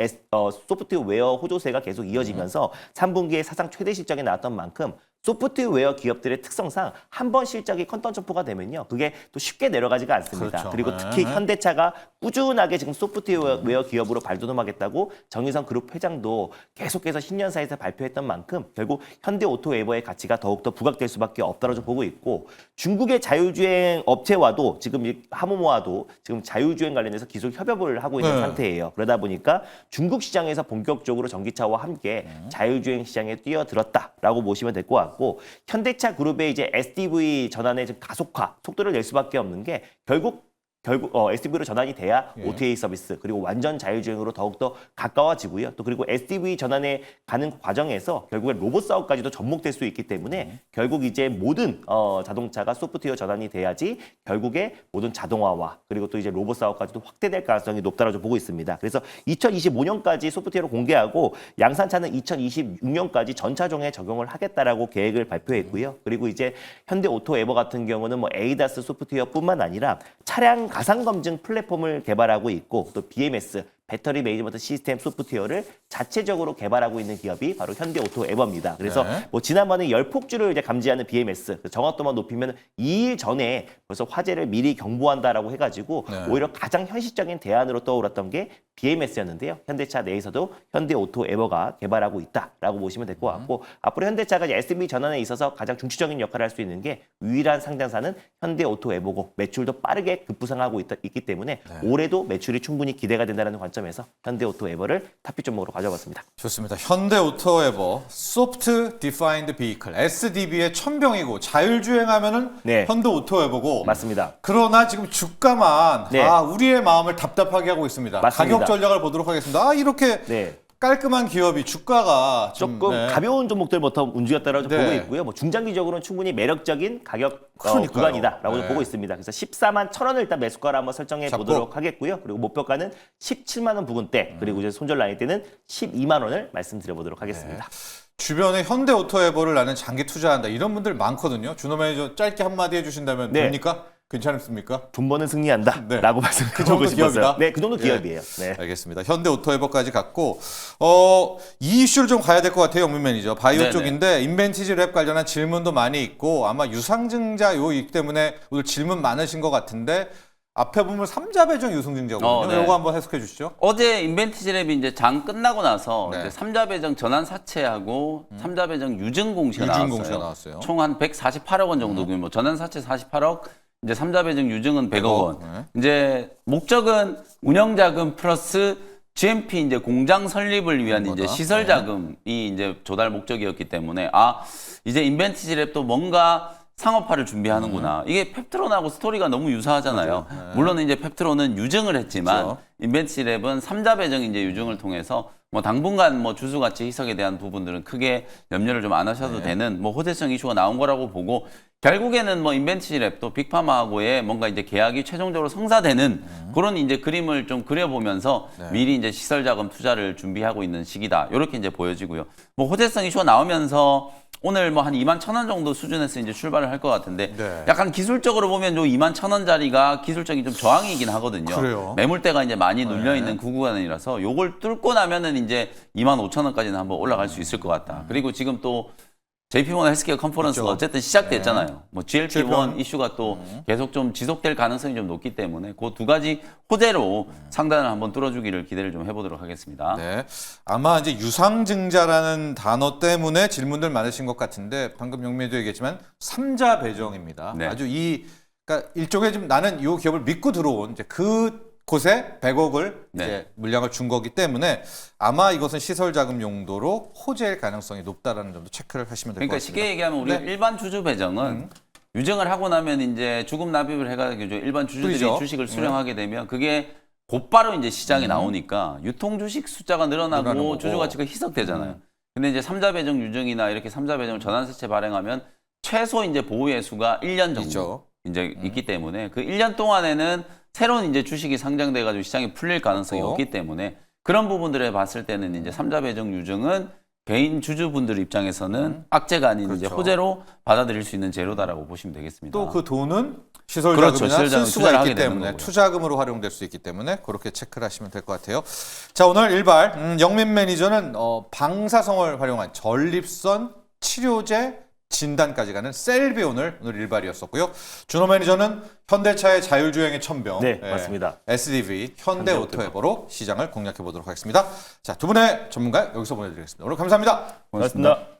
소프트웨어 호조세가 계속 이어지면서 3분기에 사상 최대 실적이 나왔던 만큼 소프트웨어 기업들의 특성상 한 번 실적이 컨턴 점프가 되면요. 그게 또 쉽게 내려가지가 않습니다. 그렇죠. 그리고 네. 특히 현대차가 꾸준하게 지금 소프트웨어 기업으로 발돋움하겠다고 정의선 그룹 회장도 계속해서 신년사에서 발표했던 만큼 결국 현대오토에버의 가치가 더욱더 부각될 수밖에 없다고 좀 보고 있고 중국의 자율주행 업체와도 지금 이 하모모와도 지금 자율주행 관련해서 기술 협업을 하고 있는 네. 상태예요. 그러다 보니까 중국 시장에서 본격적으로 전기차와 함께 자율주행 시장에 뛰어들었다라고 보시면 될 것 같고 현대차 그룹의 이제 SDV 전환의 좀 가속화 속도를 낼 수밖에 없는 게 결국 SDV로 전환이 돼야 예. OTA 서비스 그리고 완전 자율주행으로 더욱더 가까워지고요. 또 그리고 SDV 전환에 가는 과정에서 결국에 로봇 사업까지도 접목될 수 있기 때문에 결국 이제 모든 자동차가 소프트웨어 전환이 돼야지 결국에 모든 자동화와 그리고 또 이제 로봇 사업까지도 확대될 가능성이 높다라고 좀 보고 있습니다. 그래서 2025년까지 소프트웨어를 공개하고 양산차는 2026년까지 전차종에 적용을 하겠다라고 계획을 발표했고요. 그리고 이제 현대오토에버 같은 경우는 뭐 에이다스 소프트웨어뿐만 아니라 차량 가상 검증 플랫폼을 개발하고 있고 또 BMS 배터리 매니지먼트 시스템 소프트웨어를 자체적으로 개발하고 있는 기업이 바로 현대오토에버입니다. 그래서 네. 뭐 지난번에 열폭주를 이제 감지하는 BMS 정확도만 높이면 2일 전에 벌써 화재를 미리 경보한다라고 해가지고 네. 오히려 가장 현실적인 대안으로 떠올랐던 게 BMS였는데요. 현대차 내에서도 현대오토에버가 개발하고 있다라고 보시면 될 것 같고 앞으로 현대차가 이제 SDV 전환에 있어서 가장 중추적인 역할을 할 수 있는 게 유일한 상장사는 현대오토에버고 매출도 빠르게 급부상하고 있기 때문에 올해도 매출이 충분히 기대가 된다는 관점에서 현대오토에버를 탑픽 종목으로 가져봤습니다. 좋습니다. 현대오토에버 소프트 디파인드 비클 SDB의 천병이고 자율주행하면은 네. 현대오토에버고 맞습니다. 그러나 지금 주가만 네. 우리의 마음을 답답하게 하고 있습니다. 맞습니다. 가격 전략을 보도록 하겠습니다. 이렇게 네. 깔끔한 기업이 주가가 조금 네. 가벼운 종목들부터 움직였다라고 네. 보고 있고요. 뭐 중장기적으로는 충분히 매력적인 가격 그러니까요. 구간이다라고 네. 보고 있습니다. 그래서 14만 1,000원을 일단 매수가를 한번 설정해 잡고. 보도록 하겠고요. 그리고 목표가는 17만 원 부근대 그리고 이제 손절 라인 때는 12만 원을 말씀드려 보도록 하겠습니다. 주변에 현대오토에버를 나는 장기 투자한다 이런 분들 많거든요. 준호 매니저 짧게 한마디 해주신다면 네. 됩니까? 괜찮습니까? 돈 버는 승리한다 네. 라고 그 말씀드리고 정도 싶었어요. 기업이다? 네, 그 정도 예. 기업이에요. 네. 알겠습니다. 현대오토에버까지 갔고 이 이슈를 좀 가야 될 것 같아요, 영민 매니저. 바이오 네네. 쪽인데 인벤티지 랩 관련한 질문도 많이 있고 아마 유상증자 요익 때문에 오늘 질문 많으신 것 같은데 앞에 보면 삼자 배정 유상증자거든요. 네. 이거 한번 해석해 주시죠. 어제 인벤티지랩이 이제 장 끝나고 나서 네. 이제 3자 배정 전환 사채하고 3자 배정 유증 공시가 유증 나왔어요. 공시가 나왔어요. 총 한 148억 원 정도 규모. 전환 사채 48억, 이제 3자 배정 유증은 100억 원. 네. 이제 목적은 운영 자금 플러스 GMP 이제 공장 설립을 위한 이제 거다. 시설 자금이 이제 조달 목적이었기 때문에 이제 인벤티지랩도 뭔가 상업화를 준비하는구나. 이게 펩트론하고 스토리가 너무 유사하잖아요. 네. 물론 이제 펩트론은 유증을 했지만 그렇죠. 인벤티지랩은 3자 배정 이제 유증을 통해서 뭐 당분간 뭐 주수 가치 희석에 대한 부분들은 크게 염려를 좀 안 하셔도 되는 뭐 호재성 이슈가 나온 거라고 보고 결국에는 뭐 인벤티지랩도 빅파마하고의 뭔가 이제 계약이 최종적으로 성사되는 그런 이제 그림을 좀 그려보면서 미리 이제 시설 자금 투자를 준비하고 있는 시기다. 이렇게 이제 보여지고요. 뭐 호재성 이슈가 나오면서 오늘 뭐 한 21,000원 정도 수준에서 이제 출발을 할 것 같은데 네. 약간 기술적으로 보면 요 21,000원짜리가 기술적인 좀 저항이긴 하거든요. 그래요? 매물대가 이제 많이 눌려 있는 구간이라서 요걸 뚫고 나면은 이제 25,000원까지는 한번 올라갈 수 있을 것 같다. 그리고 지금 또 JP모건 헬스케어 컨퍼런스가 있죠. 어쨌든 시작됐잖아요. 뭐 GLP-1 질병. 이슈가 또 계속 좀 지속될 가능성이 좀 높기 때문에 그 두 가지 호재로 상단을 한번 뚫어주기를 기대를 좀 해보도록 하겠습니다. 네. 아마 이제 유상증자라는 단어 때문에 질문들 많으신 것 같은데 방금 영미도 얘기했지만 삼자 배정입니다. 네. 아주 그러니까 일종의 좀 나는 이 기업을 믿고 들어온 이제 그 곳에 100억을 네. 이제 물량을 준 거기 때문에 아마 이것은 시설 자금 용도로 호재일 가능성이 높다라는 점도 체크를 하시면 될 것 그러니까 같습니다. 쉽게 얘기하면 우리가 네. 일반 주주 배정은 유증을 하고 나면 이제 주금 납입을 해가지고 일반 주주들이 그렇죠. 주식을 수령하게 되면 그게 곧바로 이제 시장에 나오니까 유통 주식 숫자가 늘어나는 늘어나고 거고. 주주 가치가 희석되잖아요. 근데 이제 삼자 배정 유증이나 이렇게 삼자 배정 전환세채 발행하면 최소 이제 보유의 수가 1년 정도 있죠. 이제 있기 때문에 그 1년 동안에는 새로운 이제 주식이 상장돼 가지고 시장에 풀릴 가능성이 그렇고. 없기 때문에 그런 부분들을 봤을 때는 이제 삼자 배정 유증은 개인 주주분들 입장에서는 악재가 아닌 이제 그렇죠. 호재로 받아들일 수 있는 재료다라고 보시면 되겠습니다. 또 그 돈은 시설 그렇죠. 자금이나 시설 자금 쓸 수가 투자를 있기 하게 되는 때문에 거고요. 투자금으로 활용될 수 있기 때문에 그렇게 체크를 하시면 될 것 같아요. 자, 오늘 일발 영민 매니저는 방사성을 활용한 전립선 치료제 진단까지 가는 셀비온을 오늘 일발이었었고요. 준호 매니저는 현대차의 자율주행의 천병, 네, 맞습니다. SDV 현대오토에버로 시장을 공략해 보도록 하겠습니다. 자, 두 분의 전문가 여기서 보내드리겠습니다. 오늘 감사합니다. 고맙습니다.